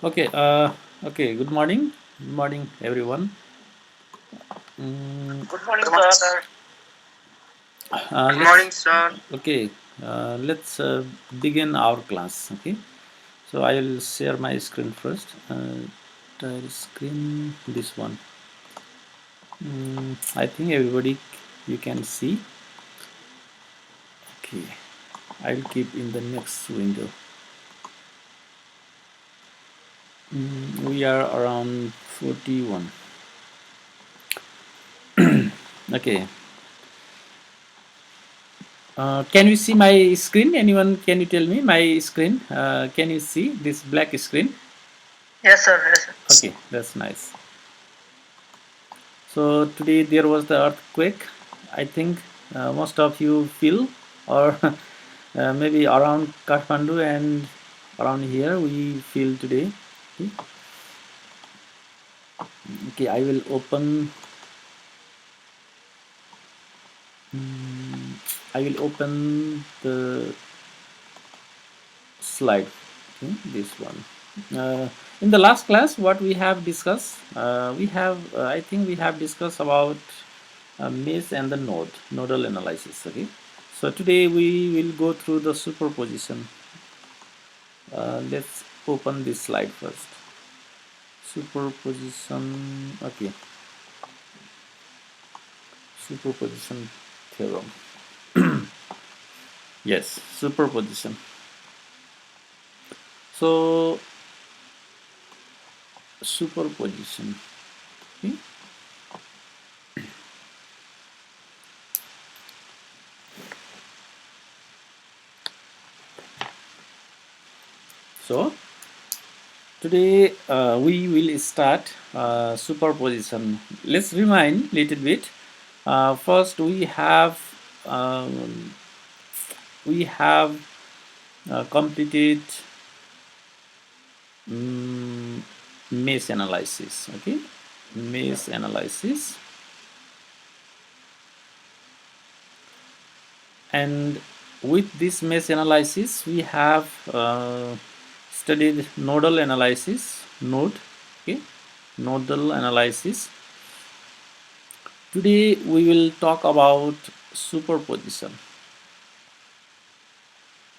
Okay, okay, good morning, everyone. Mm, Good morning, Good morning, sir. sir. uh, Good let's morning, sir. okay, let's begin our class. Okay, so I will share my screen first. Tile screen, this one. I think everybody you can see. Okay, I will keep in the next window. We are around 41. Okay, can you see my screen? Anyone, can you tell me my screen? Can you see this black screen? Yes, sir. Yes, sir. Okay, that's nice. So today there was the earthquake. I think most of you feel, or maybe around Kathmandu and around here we feel today. Okay, okay, I will open. I will open the slide. Okay, this one. In the last class, what we have discussed, I think we have discussed about mesh and the nodal analysis. Okay, so today we will go through the superposition. Let's open this slide first. Superposition. Okay, superposition theorem. Yes, superposition. So superposition. Okay. So today we will start superposition. Let's remind little bit. First, um, we have completed um, mesh analysis. Okay, mesh analysis, and with this mesh analysis, we have studied nodal analysis. Okay, nodal analysis. Today we will talk about superposition.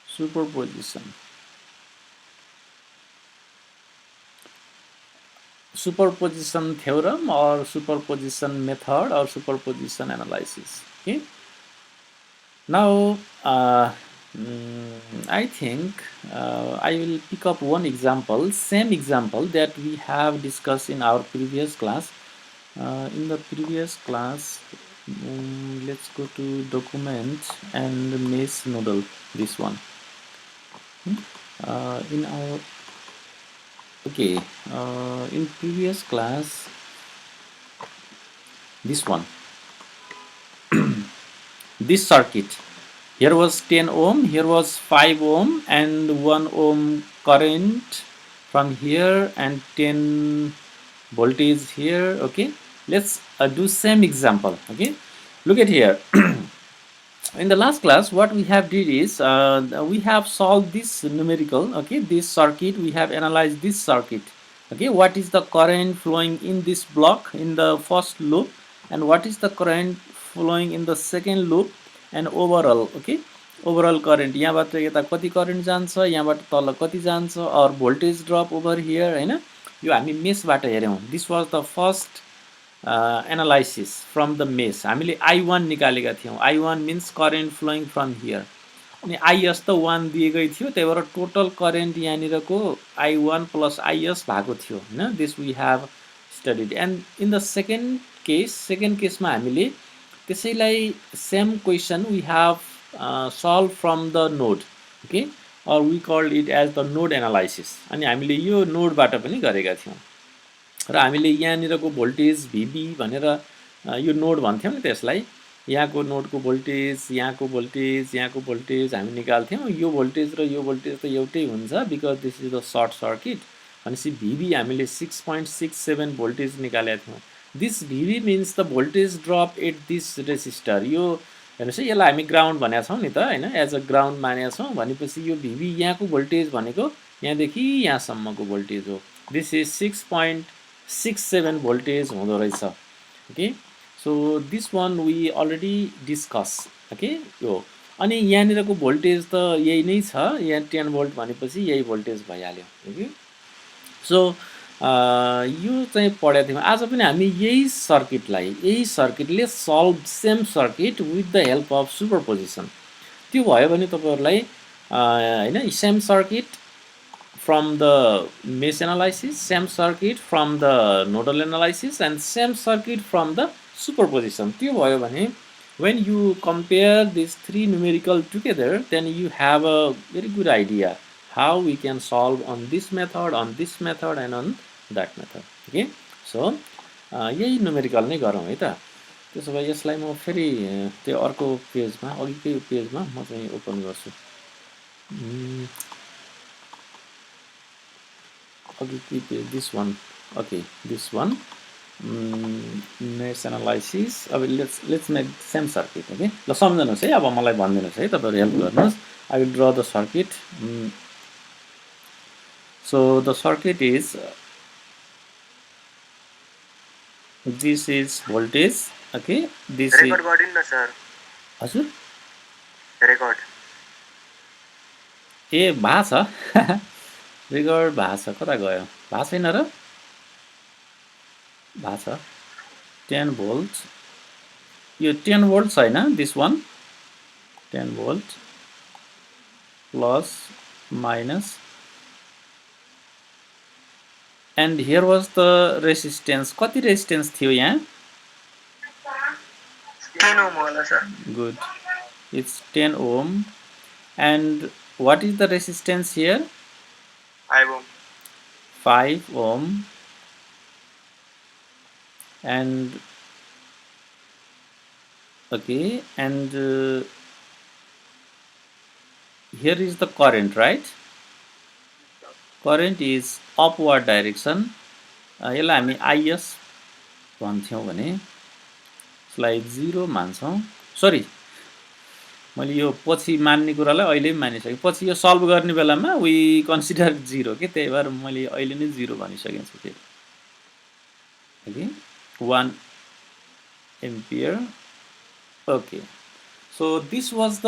Superposition. Superposition theorem or superposition method or superposition analysis. Okay. Now, I think I will pick up one example, same example that we have discussed in our previous class. In the previous class, let's go to document and mesh nodal. This one. In our okay, in previous class, this one, this circuit. Here was 10 ohm, here was 5 ohm and 1 ohm current from here and 10 voltage here. Okay, let's do same example. Okay, look at here. In the last class what we have did is we have solved this numerical. Okay, this circuit, we have analyzed this circuit. Okay, what is the current flowing in this block in the first loop and what is the current flowing in the second loop and overall. Okay, overall current, यहाँबाट यता कति current जान्छ, यहाँबाट तल कति जान्छ, और voltage drop over here हैन, यो हामी मेसबाट हेर्यौं. This was the first analysis from the mesh. हामीले I1 निकालेका थियौं. I1 means current flowing from here, अनि आइएस त 1 दिएकै थियो, त्यही भएर टोटल करेन्ट यहाँनिरको I1 प्लस आइएस भएको थियो हैन. This we have studied. And in the second केसमा हामीले त्यसैलाई same question we have solve from the node. Okay, or we called it as the node analysis. अनि हामीले यो नोडबाट पनि गरेका थियौं र हामीले यहाँनिरको भोल्टेज VB भनेर यो नोड भन्थ्यौं नि, त्यसलाई यहाँको नोडको भोल्टेज, यहाँको भोल्टेज, यहाँको भोल्टेज हामी निकाल्थ्यौं. यो भोल्टेज र यो भोल्टेज त एउटै हुन्छ because this is the short circuit. भनेपछि VB हामीले 6.67 भोल्टेज निकालेका थियौं. This VB means the voltage drop at this resistor. यो हेर्नुहोस् है, यसलाई हामी ग्राउन्ड भनेका छौं नि त हैन, एज अ ग्राउन्ड मानेका छौं. भनेपछि यो VB यहाँको भोल्टेज भनेको यहाँदेखि यहाँसम्मको भोल्टेज हो दिस इज 6.67 भोल्टेज हुँदो रहेछ okay so this one we already discuss okay यो अनि यहाँनिरको भोल्टेज त यही नै छ यहाँ 10 भोल्ट भनेपछि यही भोल्टेज भइहाल्यो ओके सो यो चाहिँ पढेको थियौँ आज पनि हामी यही सर्किटले solve same circuit with the help of superposition त्यो भयो भने तपाईँहरूलाई हैन same circuit from the mesh analysis, same circuit from the nodal analysis and same circuit from the superposition. त्यो भयो भने when you compare these three numerical together then you have a very good idea how we can solve on this method, and on that method. Okay, so यही numerical नै गरौँ है त त्यसो भए यसलाई म फेरि त्यो अर्को पेजमा अघिकै पेजमा म चाहिँ ओपन गर्छु this one okay this one mesh analysis अब let's make same circuit okay ल सम्झनुस् है अब मलाई भनिदिनुस् है तपाईहरु हेल्प गर्नुस् I will draw the circuit so the circuit is this is voltage okay this record is गरिन न सर हजुर record ए भा छ रेकर्ड भएको छ कता गयो भएको छैन र भएको छ 10 भोल्ट यो 10 भोल्ट छैन this one 10 volt plus minus and here was the resistance कति रेसिस्टेन्स थियो यहाँ 10 ओम होला sir good it's 10 ohm and what is the resistance here 5 ohm 5 ohm and okay and here is the current right current is upward direction यसलाई हामी IS भन्छौँ भने यसलाई 0 मान्छौँ सरी मैले यो पछि मान्ने कुरालाई अहिले पनि मानिसकेँ पछि यो सल्भ गर्ने बेलामा वी कन्सिडर 0 के त्यही भएर मैले अहिले नै 0 भनिसकेको छु फेरि okay 1 ampere okay so this was the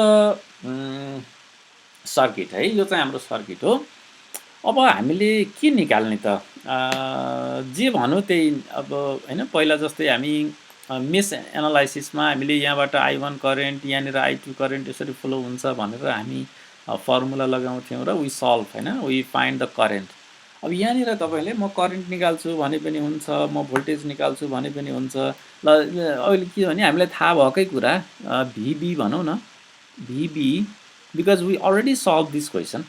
circuit है यो चाहिँ हाम्रो सर्किट हो अब हामीले के निकाल्ने त जे भनौँ त्यही अब हैन पहिला जस्तै हामी मेश एनालाइसिसमा हामीले यहाँबाट I1 करेन्ट यहाँनिर I2 करेन्ट यसरी फ्लो हुन्छ भनेर हामी फर्मुला लगाउँथ्यौँ र वी सल्भ हैन वी फाइन्ड द करेन्ट अब यहाँनिर तपाईले म करेन्ट निकाल्छु भने पनि हुन्छ म भोल्टेज निकाल्छु भने पनि हुन्छ ल अहिले के भने हामीलाई थाहा भएकै कुरा VB भनौँ न VB because we already solve this question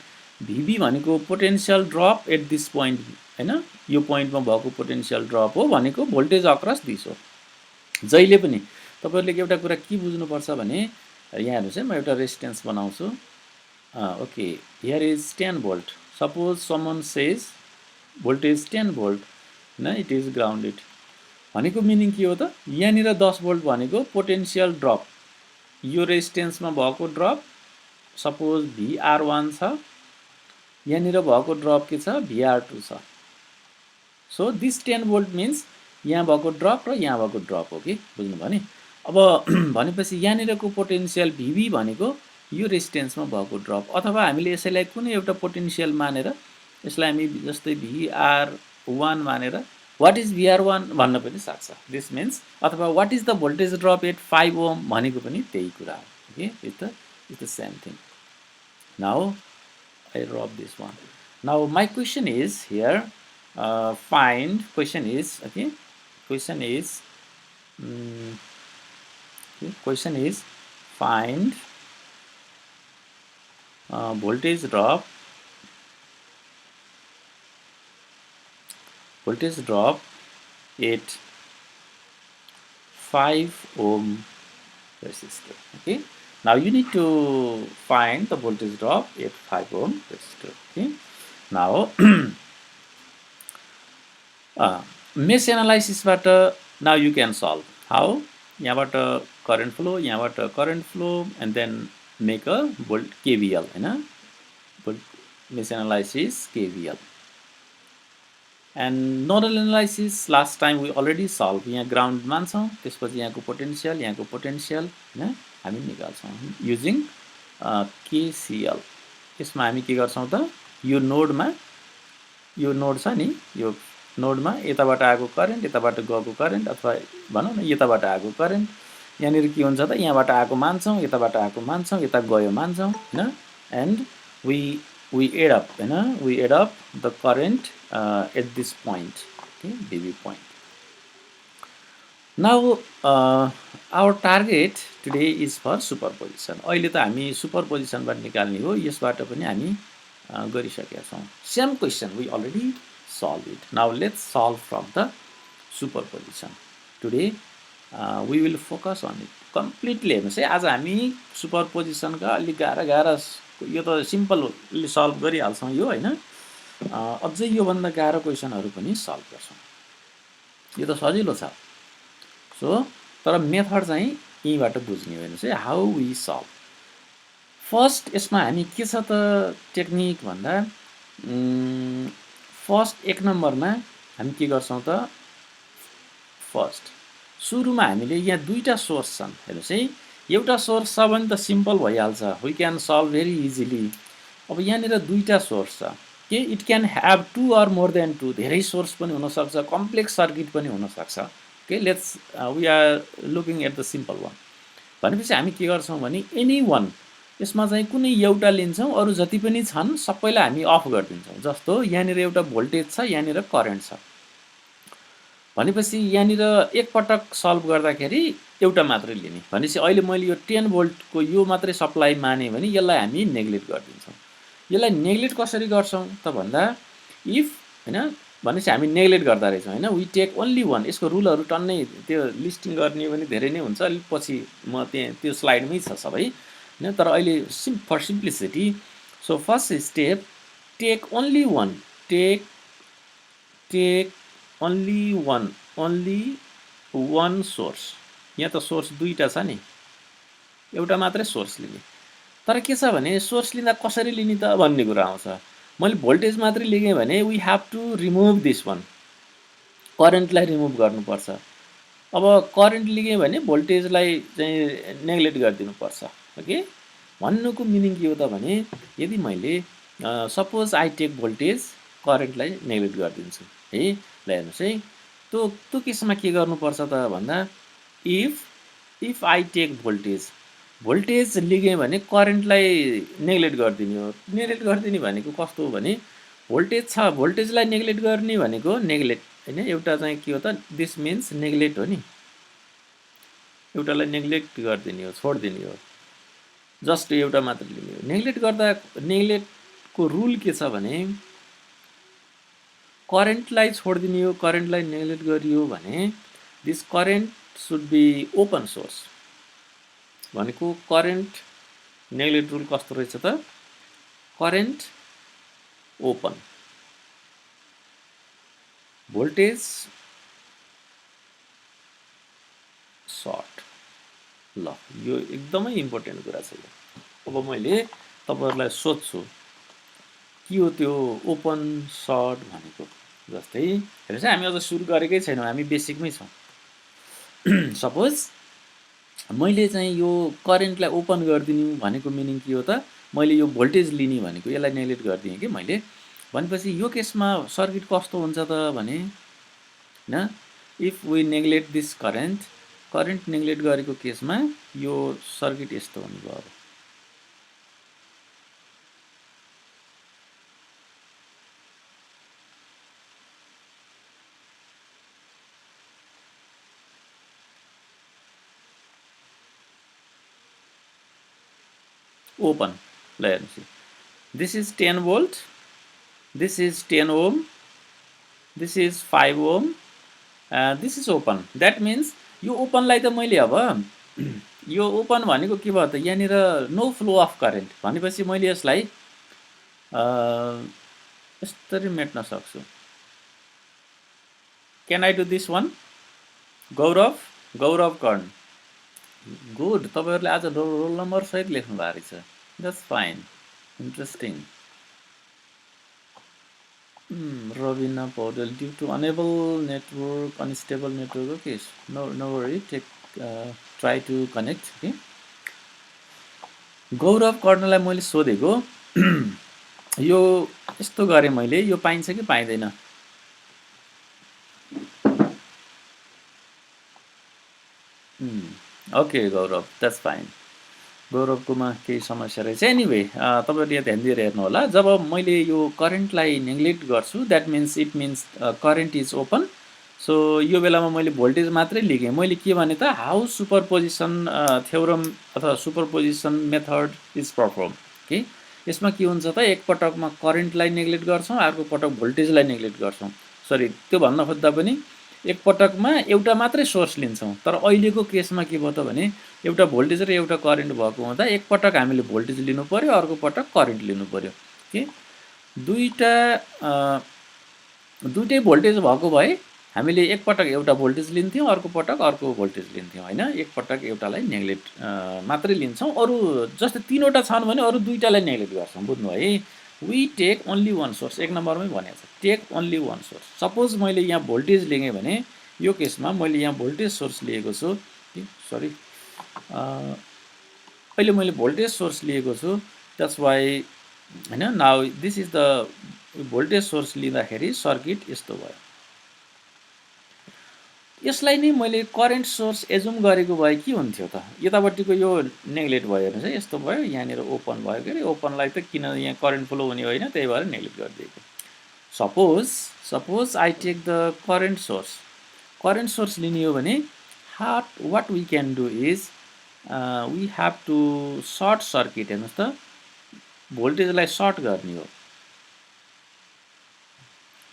VB भनेको potential drop at this point हैन यो पोइन्टमा भएको पोटेन्शियल ड्रप हो भनेको भोल्टेज अक्रस दिस हो जहिले पनि तपाईहरुले एउटा कुरा के बुझ्नुपर्छ भने यहाँ हेर्नुस् है म एउटा रेजिस्टेन्स बनाउँछु okay here is 10 volt suppose someone says voltage 10 volt हैन इट इज ग्राउन्डेड भनेको मिनिङ के हो त यहाँनिर 10 भोल्ट भनेको पोटेन्शियल ड्रप यो रेजिस्टेन्समा भएको ड्रप सपोज VR1 छ यहाँनिर भएको ड्रप के छ VR2 छ सो दिस 10 भोल्ट मिन्स यहाँ भएको ड्रप र यहाँ भएको ड्रप हो कि बुझ्नुभयो नि अब भनेपछि यहाँनिरको पोटेन्शियल VB भनेको यो रेजिस्टेन्समा भएको ड्रप अथवा हामीले यसैलाई कुनै एउटा पोटेन्शियल मानेर यसलाई हामी जस्तै VR1 मानेर व्हाट इज VR1 भन्न पनि सक्छ दिस मिन्स अथवा what is the voltage drop at 5 ohm भनेको पनि त्यही कुरा हो okay it's the same thing now I drop this one now my question is here find question is okay question is find voltage drop at 5 ohm resistor okay now you need to find the voltage drop at 5 ohm resistor okay now mesh analysis बाट now you can solve how यहाँबाट current flow and then make a volt KVL हैन mesh analysis KVL. And nodal analysis last time we already solved. यहाँ ground मान्छौँ, त्यसपछि यहाँको potential हैन हामी निकाल्छौँ युजिङ KCL. यसमा हामी के गर्छौँ त यो नोड छ नि, यो नोडमा यताबाट आएको करेन्ट, यताबाट गएको करेन्ट, अथवा भनौँ न यताबाट आएको करेन्ट, यहाँनिर के हुन्छ त यहाँबाट आएको मान्छौँ, यताबाट आएको मान्छौँ, यता गयो मान्छौँ हैन. And we add up, we add up the current at this point, okay, dv point. Now our target today is for superposition. अहिले त हामी सुपरपोजिसनबाट निकाल्ने हो, यसबाट पनि हामी गरिसकेका छौँ. Same question we already solved it. Now let's solve from the superposition. Today we will focus on it completely. हेर्नुस् है, आज हामी सुपरपोजिसनका अलिक गाह्रा यो त सिम्पलली सल्भ गरिहाल्छौँ यो हैन. अझै योभन्दा गाह्रो क्वेसनहरू पनि सल्भ गर्छौँ. यो त सजिलो छ. सो तर मेथड चाहिँ यहीँबाट बुझ्ने हो. हेर्नुस् है, हाउ वी सल्भ. फर्स्ट यसमा हामी के छ त टेक्निक भन्दा फर्स्ट एक नम्बरमा हामी के गर्छौँ त फर्स्ट सुरुमा हामीले यहाँ दुईटा सोर्स छन्. हेर्नुस् है, एउटा सोर्स छ भने त सिम्पल भइहाल्छ, we can solve very easily. अब यहाँनिर दुईटा सोर्स छ के it can have two or more than two. धेरै सोर्स पनि हुनसक्छ, कम्प्लेक्स सर्किट पनि हुनसक्छ. Okay, let's we are looking at the simple one. भनेपछि हामी के गर्छौँ भने एनी वान यसमा चाहिँ कुनै एउटा लिन्छौँ, अरू जति पनि छन् सबैलाई हामी अफ गरिदिन्छौँ. जस्तो यहाँनिर एउटा भोल्टेज छ, यहाँनिर करेन्ट छ. भनेपछि यहाँनिर एकपटक सल्भ गर्दाखेरि एउटा मात्रै लिने. भनेपछि अहिले मैले यो 10 भोल्टको यो मात्रै सप्लाई माने भने यसलाई हामी नेग्लेक्ट गरिदिन्छौँ. यसलाई नेग्लेक्ट कसरी गर्छौँ त भन्दा इफ हैन, भनेपछि हामी नेग्लेक्ट गर्दा रहेछौँ हैन. We take only one. यसको रुलहरू टन्नै त्यो लिस्टिङ गर्ने पनि धेरै नै हुन्छ, अलिक पछि म त्यहाँ त्यो स्लाइडमै छ सबै हैन. तर अहिले for simplicity, so first step take only one. Take only one source. यहाँ त सोर्स दुईटा छ नि, एउटा मात्रै सोर्स लिने. तर के छ भने सोर्स लिँदा कसरी लिने त भन्ने कुरा आउँछ. मैले भोल्टेज मात्रै लिएँ भने we have to remove this one. करेन्टलाई रिमुभ गर्नुपर्छ. अब करेन्ट लिएँ भने भोल्टेजलाई चाहिँ नेग्लेक्ट गरिदिनुपर्छ. ओके, भन्नुको मिनिङ के हो त भने यदि मैले सपोज आई टेक भोल्टेज, करेन्टलाई नेग्लेक्ट गरिदिन्छु है. ल हेर्नुहोस् है, त्यो केसमा के गर्नुपर्छ त भन्दा इफ आई टेक भोल्टेज लिएँ भने करेन्टलाई नेग्लेक्ट गरिदिने हो. नेग्लेक्ट गरिदिने भनेको कस्तो हो भने भोल्टेज छ, भोल्टेजलाई नेग्लेक्ट गर्ने भनेको नेग्लेक्ट हैन. एउटा चाहिँ के हो त दिस मिन्स नेग्लेक्ट हो नि, एउटालाई नेग्लेक्ट गरिदिने हो, छोडिदिने हो, जस्ट एउटा मात्र लिने हो. नेग्लेक्ट गर्दा नेग्लेक्टको रुल के छ भने करेन्टलाई छोडिदिने हो, करेन्टलाई नेग्लेक्ट गरियो भने this current should be open source. भनेको करेन्ट नेग्लेक्ट रुल कस्तो रहेछ त करेन्ट ओपन, भोल्टेज सर्ट. ल यो एकदमै इम्पोर्टेन्ट कुरा छ. अब मैले तपाईहरुलाई सोध्छु के हो त्यो ओपन सर्ट भनेको. जस्तै हेर्नुस् है, हामी अझ सुरु गरेकै छैनौँ, हामी बेसिकमै छौँ. सपोज मैले चाहिँ यो करेन्टलाई ओपन गरिदिनु भनेको मिनिङ के हो त मैले यो भोल्टेज लिने भनेको यसलाई नेग्लेक्ट गरिदिएँ कि मैले. भनेपछि यो केसमा सर्किट कस्तो हुन्छ त भने हैन, if we neglect this current neglect गरेको केसमा यो सर्किट यस्तो हुनुभयो. ओपन. ल हेर्नुस्, this is 10 volt, this is 10 ohm, this is 5 ohm, this is open. That means यो ओपनलाई त मैले अब यो ओपन भनेको के भयो त यहाँनिर नो फ्लो अफ करेन्ट. भनेपछि मैले यसलाई यसरी मेट्न सक्छु. Can I do this one? Gaurav Karna, good. तपाईहरुले आज रोल नम्बर सहित लेख्नु भएको रहेछ. That's fine, interesting. Ravina Paudel, due to unable network, unstable network. Okay, no worry. Try to connect. Okay. गौरव कर्णलाई मैले सोधेको यो यस्तो गरेँ मैले, यो पाइन्छ कि पाइँदैन? Okay Gaurav, that's fine. गौरवकोमा केही समस्या रहेछ। एनिवे तपाईँहरूले यहाँ ध्यान दिएर हेर्नु होला। जब मैले यो करेन्टलाई नेग्लेक्ट गर्छु, that means it means current is open. So यो बेलामा मैले भोल्टेज मात्रै लिएँ। मैले के भने त हाउ सुपरपोजिसन थ्योरम अथवा सुपरपोजिसन मेथड इज परफर्म। कि यसमा के हुन्छ त एकपटकमा करेन्टलाई नेग्लेक्ट गर्छौँ, अर्को पटक भोल्टेजलाई नेग्लेक्ट गर्छौँ। सरी, त्यो भन्न खोज्दा पनि एकपटकमा एउटा मात्रै सोर्स लिन्छौँ। तर अहिलेको केसमा के भयो त भने एउटा भोल्टेज र एउटा करेन्ट भएको हुँदा एकपटक हामीले भोल्टेज लिनु पर्यो, अर्को पटक करेन्ट लिनु पर्यो। के दुईटै भोल्टेज भएको भए हामीले एकपटक एउटा भोल्टेज लिन्थ्यौँ, अर्को पटक अर्को भोल्टेज लिन्थ्यौँ होइन। एकपटक एउटालाई नेग्लेक्ट मात्रै लिन्छौँ। अरू जस्तै तीनवटा छन् भने अरू दुईटालाई नेग्लेक्ट गर्छौँ। बुझ्नु है। We take only one source, एक नम्बरमै भनेको छ, take only one source. Suppose मैले यहाँ भोल्टेज लिएँ भने यो केसमा मैले यहाँ भोल्टेज सोर्स लिएको छु। सरी, अहिले मैले भोल्टेज सोर्स लिएको छु। द्याट्स वाइ होइन। Now this is the voltage source लिँदाखेरि सर्किट यस्तो भयो। यसलाई नै मैले करेन्ट सोर्स एजुम गरेको भए के हुन्थ्यो त? यतापट्टिको यो नेग्लेक्ट भयो हेर्नुहोस् है, यस्तो भयो। यहाँनिर ओपन भयो के अरे, ओपनलाई त किन यहाँ करेन्ट फ्लो हुने होइन, त्यही भएर नेग्लेक्ट गरिदिएको। Suppose I take the current source लिने हो भने what we can do is we have to short circuit. हेर्नुहोस् त, भोल्टेजलाई सर्ट गर्ने हो।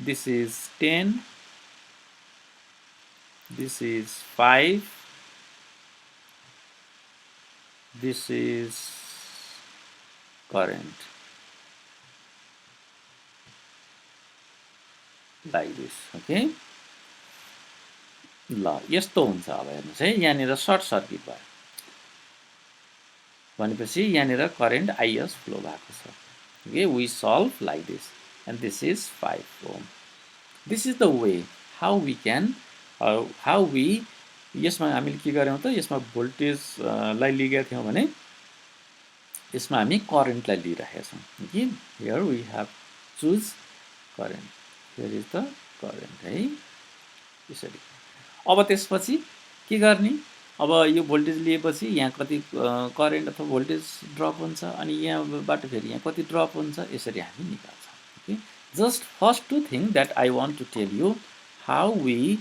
This is 10, this is 5, this is current, like this. Okay, ल यस्तो हुन्छ। अब हेर्नुहोस् है, यहाँनिर सर्ट सर्किट भयो भनेपछि यहाँनिर करेन्ट आइएस फ्लो भएको छ। Okay, we solve like this and this is 5 ohm. This is the way how we can यसमा हामीले के गर्यौँ त, यसमा भोल्टेजलाई लिएका थियौँ भने यसमा हामी करेन्टलाई लिइरहेका छौँ। कि here we have choose current, here is the current है, यसरी। अब त्यसपछि के गर्ने? अब यो भोल्टेज लिएपछि यहाँ कति करेन्ट अथवा भोल्टेज ड्रप हुन्छ, अनि यहाँबाट फेरि यहाँ कति ड्रप हुन्छ, यसरी हामी निकाल्छौँ। Okay, just first two thing that I want to tell you how we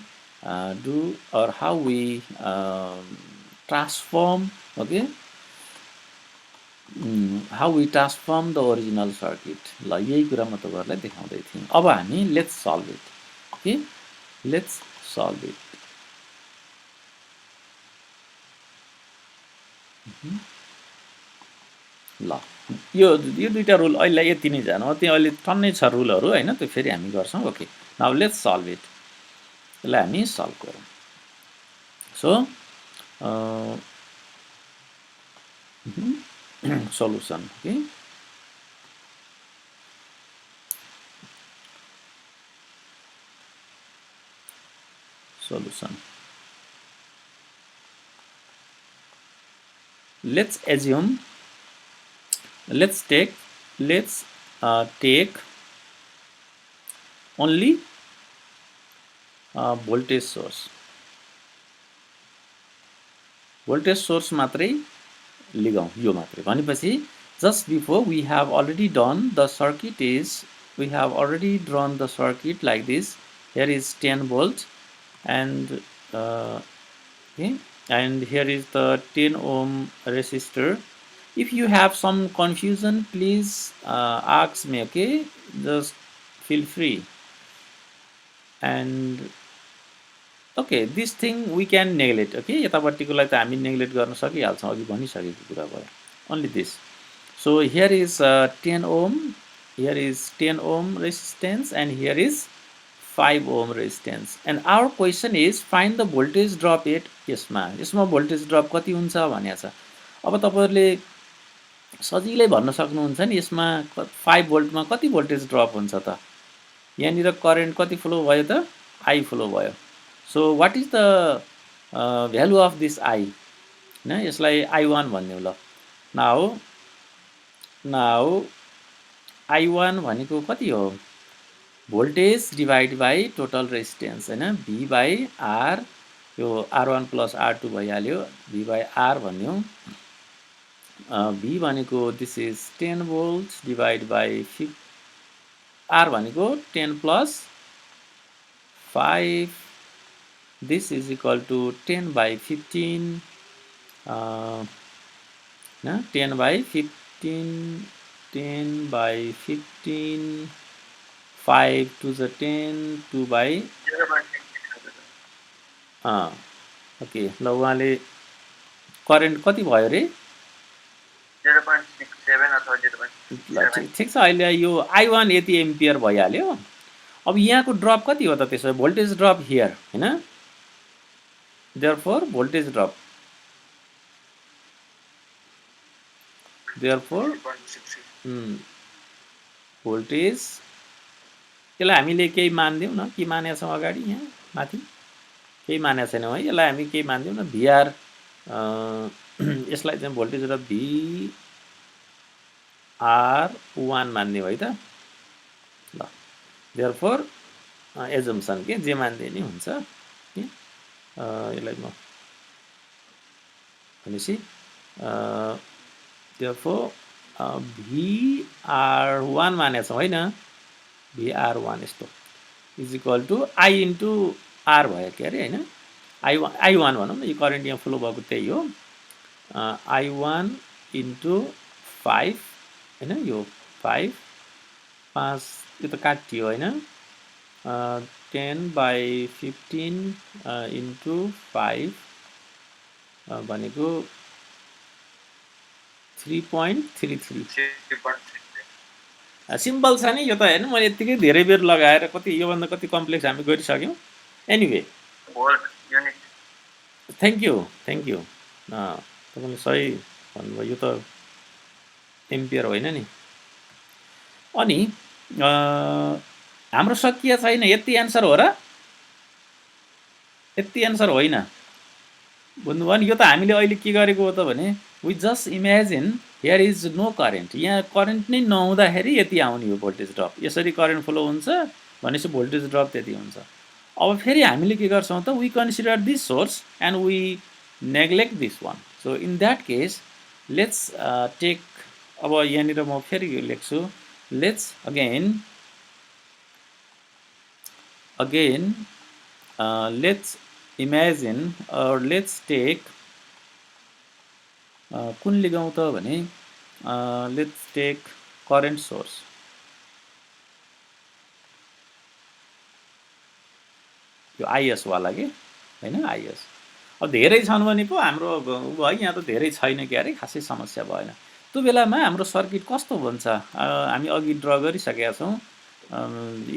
do or how we transform, okay, how we transform the original circuit. ल यही कुरा म तपाईहरुलाई देखाउँदै थिएँ। अब हामी let's solve it. Okay, let's solve it. ल यो दुईटा रुल अहिले यति नै जानु हो। त्यहाँ अहिले टन्नै छ रुलहरु हैन, त्यो फेरि हामी गर्छौं। Okay, now let's solve it. यसलाई हामी सल्भ गरौँ। So solution. Okay, solution. Let's assume, let's take only voltage source मात्रै लिगौं, यो मात्रै भनेपछि just before we have already done the circuit is we have already drawn the circuit like this. Here is 10 volt and okay, and here is the 10 ohm resistor. If you have some confusion, please ask me. Okay, just feel free. And okay, this thing we can neglect. Okay, यतापट्टिकोलाई त हामी neglect गर्न सकिहाल्छौँ, अघि भनिसकेको कुरा भयो। Only this. So here is 10 ohm, here is 10 ohm resistance, and here is 5 ohm resistance. And our question is find the voltage drop at यसमा voltage drop कति हुन्छ भनेको छ। अब तपाईहरुले सजिलै भन्न सक्नुहुन्छ नि, यसमा 5 भोल्टमा कति भोल्टेज ड्रप हुन्छ त? यहाँनिर करेन्ट कति फ्लो भयो त आई फ्लो भयो so what is the value of this I हैन यसलाई I1 भन्ने ल नाउ I1 भनेको कति हो voltage divide by total resistance हैन V बाई R यो R1 प्लस R2 भइहाल्यो V बाई R भन्यो V भनेको this is 10 volts divide by R भनेको 10 plus 5 this is equal to 10 by 15 10 by 15 10 by 15 5 to the 10 2 by 0.6 okay ल उहाँले current कति भयो रे 0.67 अथवा 0.67 ठिक छ अहिले यो I1 यति एम्पियर भइहाल्यो अब यहाँको ड्रप कति हो त त्यसो भए भोल्टेज ड्रप हियर हैन therefore voltage drop therefore 0.66 voltage यसलाई हामीले केही मान्दियौ न के मानेका छौं अगाडि यहाँ माथि केही मानेका छैनौं है यसलाई हामी केही मान्दियौ न VR यसलाई चाहिँ भोल्टेज र VR1 मान्दियौ है त ल therefore assumption के जे मान्दिए नि हुन्छ यसलाई म भनेपछि therefore VR1 मानेका छौं हैन VR1 यस्तो is equal to I into R भयो के अरे हैन I1 भनौं न यो करेन्ट यहाँ फ्लो भएको त्यही हो I1 इन्टु 5 हैन यो 5 यो त काटियो हैन 10 by 15 into 5 भनेको 3.33 सिम्पल छ नि यो त हैन मैले यतिकै धेरै बेर लगाएर कति यो भन्दा कति कम्प्लेक्स हामी गरिसक्यौं anyway volt unit thank you तपाईले सही भन्नुभयो यो त एम्पियर होइन नि अनि हाम्रो सकिया छैन यति आन्सर हो र यति आन्सर होइन भन्नुभयो नि यो त हामीले अहिले के गरेको हो त भने we just imagine here is no current यहाँ करेन्ट नै नहुँदाखेरि यति आउने हो भोल्टेज ड्रप यसरी करेन्ट फ्लो हुन्छ भनेपछि भोल्टेज ड्रप त्यति हुन्छ अब फेरि हामीले के गर्छौं त we consider this source and we neglect this one so in that case let's take अब यहाँनिर म फेरि लेख्छु let's again let's imagine or let's take कुन लिगौं त भने let's take current source यो IS वाला के हैन IS अब धेरै छन् भने पो हाम्रो भयो यहाँ त धेरै छैन के अरे खासै समस्या भएन त्यो बेलामा हाम्रो सर्किट कस्तो हुन्छ हामी अघि ड्रा गरिसकेका छौं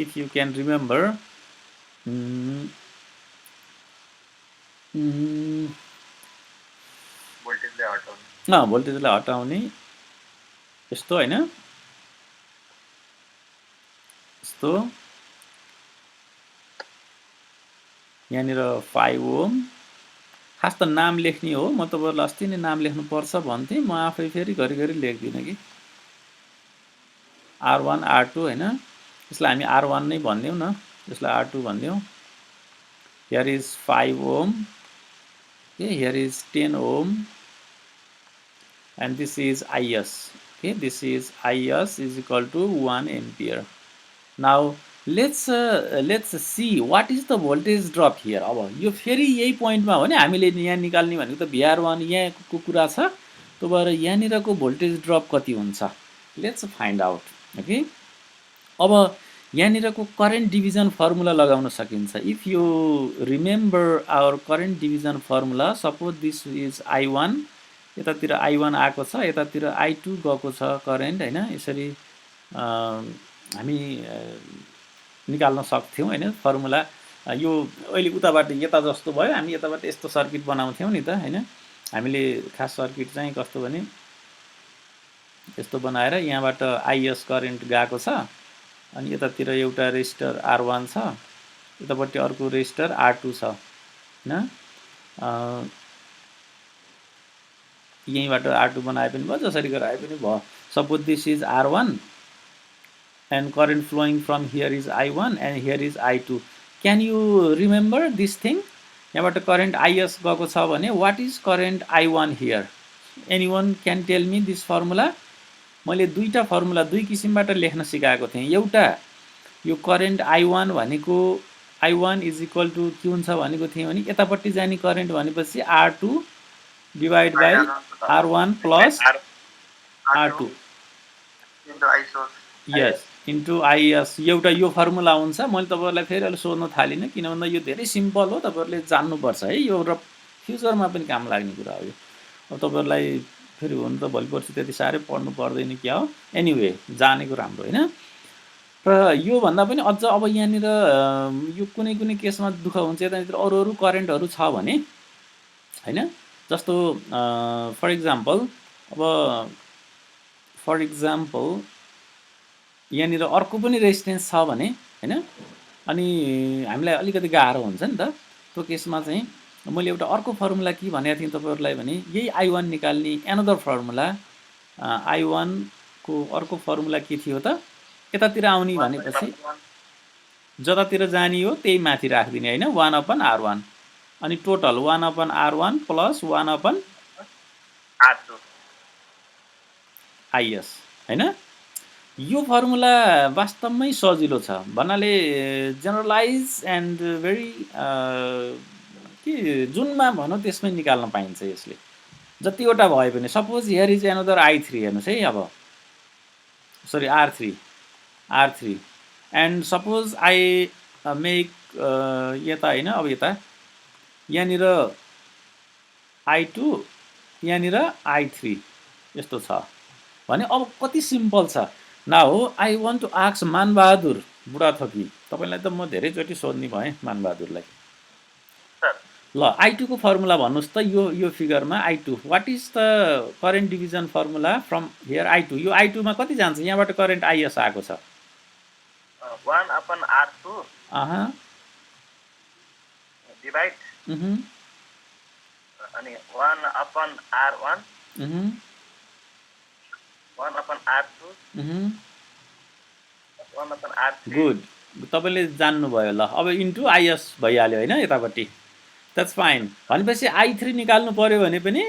इफ यु क्यान रिमेम्बर भोल्टेजलाई हटाउने यस्तो हैन यस्तो यहाँनिर 5 ओम खास त नाम लेख्ने हो म तपाईहरुलाई अस्ति नै नाम लेख्नु पर्छ भन्थे म आफै फेरि घरिघरि लेख्दिन कि R1 R2 हैन यसलाई हामी R1 नै भन्दियौ न यसलाई R2 भन्दियौ here is 5 ohm okay here is 10 ohm and this is IS okay this is IS is equal to 1 ampere now let's see what is the voltage drop here अब यो फेरि यही पोइन्टमा हो नि हामीले यहाँ निकाल्ने भनेको त VR1 यहाँको कुरा छ त्यो भएर यहाँनिरको भोल्टेज ड्रप कति हुन्छ लेट्स फाइन्ड आउट ओके अब यहाँनिरको करेन्ट डिभिजन फर्मुला लगाउन सकिन्छ if you remember our current division formula suppose this is I1 यतातिर I1 आएको छ यतातिर I2 गएको छ करेन्ट हैन यसरी हामी निकाल्न सक्थ्यौं हैन फर्मुला यो अहिले उताबाट यता जस्तो भयो हामी यताबाट यस्तो सर्किट बनाउँथ्यौं नि त हैन हामीले खास सर्किट चाहिँ कस्तो भने यस्तो बनाएर यहाँबाट IS करेन्ट गएको छ अनि यतातिर एउटा रेजिस्टर R1 छ, यतापट्टि अर्को रेजिस्टर R2 छ हैन। यहीँबाट R2 बनाए पनि भयो, जसरी गराए पनि भयो। Suppose this is R1 and current flowing from here is I1 and here is I2. Can you remember this thing? यहाँबाट करेन्ट IS गएको छ भने what is current I1 here? Anyone can tell me this formula? मैले दुईटा formula दुई किसिमबाट लेख्न सिकाएको थिएँ। एउटा यो करेन्ट I1 भनेको I1 इज इक्वल टु के हुन्छ भनेको थिएँ भने यतापट्टि जाने करेन्ट भनेपछि R2 divide by R1 plus R2 yes into IS। एउटा यो फर्मुला हुन्छ। मैले तपाईहरुलाई फेरि अहिले सोध्न थालिनँ किन भन्दा यो धेरै सिम्पल हो, तपाईहरुले जान्नुपर्छ है, यो र फ्युचरमा पनि काम लाग्ने कुरा हो यो। अब तपाईहरुलाई फेरि हुन त भोलि पर्सि त्यति साह्रै पढ्नु पर्दैन क्या हो, एनीवे जानेको राम्रो हैन। र यो भन्दा पनि अझ अब यहाँनिर यो कुनै कुनै केसमा दुःख हुन्छ, यतातिर अरु अरु करेन्टहरु छ भने हैन, जस्तो फर इक्जाम्पल यहाँनिर अर्को पनि रेजिस्टेन्स छ भने हैन, अनि हामीलाई अलिकति गाह्रो हुन्छ नि त। त्यो केसमा चाहिँ मैले एउटा अर्को फर्मुला के भनेको थिएँ तपाईहरुलाई भने यही I1 निकाल्ने एनदर फर्मुला I1 को अर्को फर्मुला के थियो त, यतातिर आउने भनेपछि जतातिर जाने हो त्यही माथि राख्दिने हैन, 1/R1 अनि total 1/R1 plus 1/R2 IS हैन। यो फर्मुला वास्तवमै सजिलो छ भन्नाले जनरलाइज एन्ड भेरी के जुनमा भनौँ त्यसमै निकाल्न पाइन्छ यसले, जतिवटा भए पनि। Suppose here is another I3 हेर्नुस् है, अब sorry R3 and suppose I make यता हैन, अब यता यहाँनिर I2 यहाँनिर I3 यस्तो छ भने अब कति सिम्पल छ। Now I want to ask Manbahadur Budhathoki, तपाईलाई त म धेरैचोटि सोध्ने भएँ मानबहादुरलाई। ल I2 को फर्मुला भन्नुस् त, यो फिगरमा I2 what is the current division formula from here I2। यो I2 मा कति जान्छ, यहाँबाट करेन्ट IS आएको छ 1/R2 डिभाइड अनि 1/R1 1/R2 1/R3 गुड, तपाईले जान्नुभयो। ल अब इन्टु IS भइहाल्यो हैन यतापट्टि, द्याट्स फाइन। भनेपछि I3 निकाल्नु पर्यो भने पनि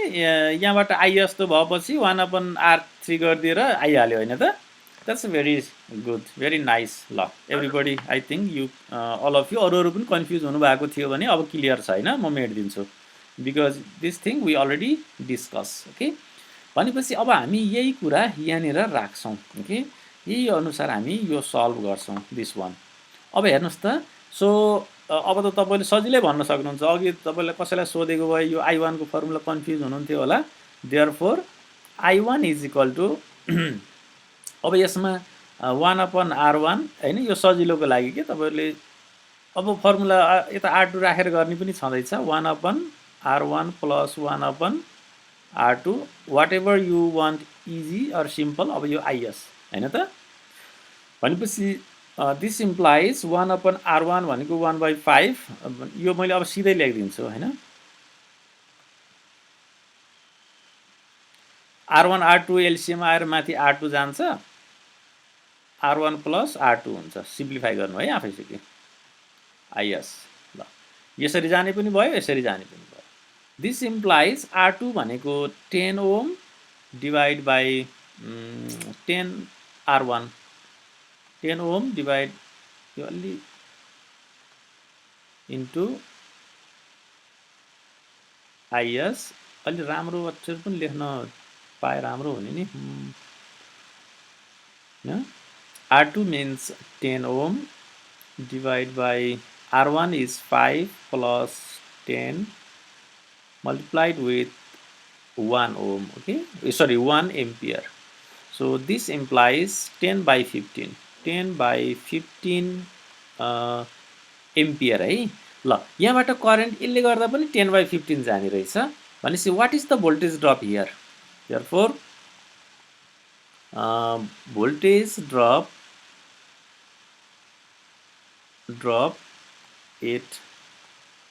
यहाँबाट IS त भएपछि 1/R3 गरिदिएर आइहाल्यो हैन त। That's very good, very nice. ल everybody I think you all of you अरू पनि कन्फ्युज हुनुभएको थियो भने अब क्लियर छ हैन, म मेटिदिन्छु because this thing we already discuss. Okay, भनेपछि अब हामी यही कुरा यहाँनिर राख्छौँ। ओके, यही अनुसार हामी यो सल्भ गर्छौँ दिस वान। अब हेर्नुहोस् त, सो अब त तपाईले सजिलै भन्न सक्नुहुन्छ। अघि तपाईलाई कसैलाई सोधेको भए यो I1 को फर्मुला कन्फ्युज हुनुहुन्थ्यो होला। Therefore I1 is equal to अब यसमा 1/R1 हैन, यो सजिलोको लागि के तपाईहरुले अब फर्मुला यता R2 राखेर गर्ने पनि छँदैछ, 1/R1 plus 1/R2 whatever you want, easy or simple. अब यो IS हैन त, भनेपछि दिस इम्प्लाइज 1/R1 भनेको 1/5। यो मैले अब सिधै लेखिदिन्छु हैन, R1 R2 एलसिएम आएर माथि R2 जान्छ, R1 प्लस R2 हुन्छ। सिम्प्लिफाई गर्नु है आफैसितै IS। ल यसरी जाने पनि भयो, यसरी जाने पनि भयो। दिस इम्प्लाइज R2 भनेको 10 ohm divide by 10R1, 10 ohm divide यो अलि इन्टु IS। अलि राम्रो अक्षर पनि लेख्न पाए राम्रो हुने नि। R2 means 10 ohm divided by R1 is 5 plus 10 multiplied with 1 ohm. Okay, sorry, 1 ampere. So this implies 10 by 15 ampere है। ल यहाँबाट करेन्ट यसले गर्दा पनि 10 by 15 जाने रहेछ भनेपछि what is the voltage drop here. Therefore voltage drop drop at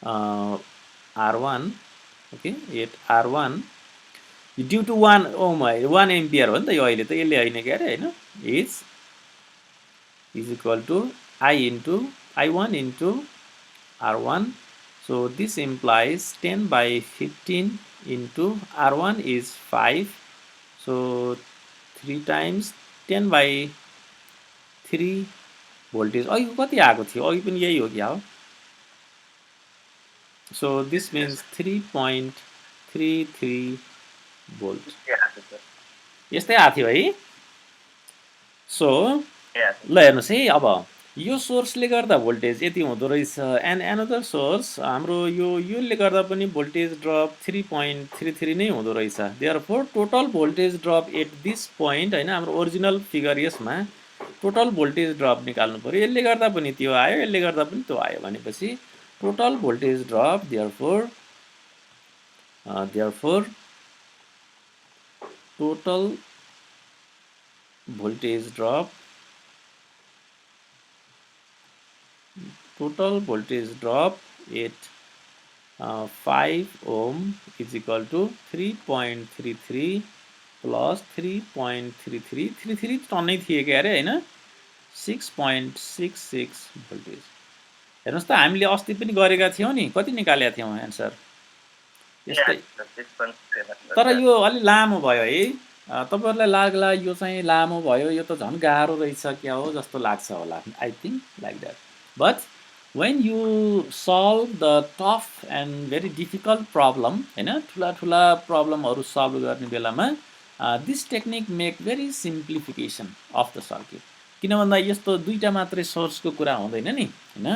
R1, okay, at R1 due to 1 ohm 1 ampere हो नि त यो अहिले त यसले हैन के अरे हैन is equal to I into I1 into R1. So this implies 10 by 15 into R1 is 5. So 3 times 10 by 3 voltage. अघि कति आएको थियो अघि पनि यही हो क्या हो. So this means 3.33 volt. यस्तै आएको थियो है. So ल हेर्नुहोस् है अब यो सोर्सले गर्दा भोल्टेज यति हुँदो रहेछ एन्ड एनदर सोर्स हाम्रो योले गर्दा पनि भोल्टेज ड्रप 3.33 नै हुँदो रहेछ. Therefore total voltage drop at this point हैन हाम्रो ओरिजिनल फिगर यसमा टोटल भोल्टेज ड्रप निकाल्नु पर्यो. यसले गर्दा पनि त्यो आयो यसले गर्दा पनि त्यो आयो भनेपछि total voltage drop therefore total voltage drop at 5 ohm is equal to 3.33 plus 3.33 33 टन्नै थिए के अरे हैन 6.66 भोल्टेज. हेर्नुस् त हामीले अस्ति पनि गरेका थियौं नि कति निकालेका थियौं आन्सर यस्तै. तर यो अलि लामो भयो है. तपाईहरुलाई लाग्ला यो चाहिँ लामो भयो यो त झन् गाह्रो रहेछ क्या हो जस्तो लाग्छ होला. I think like that. But when you solve the tough and very difficult problem हैन ठुला ठुला प्रब्लमहरु सल्भ गर्ने बेलामा this technique make very simplification of the circuit. किन भन्दा यस्तो दुईटा मात्रै सोर्सको कुरा हुँदैन नि हैन.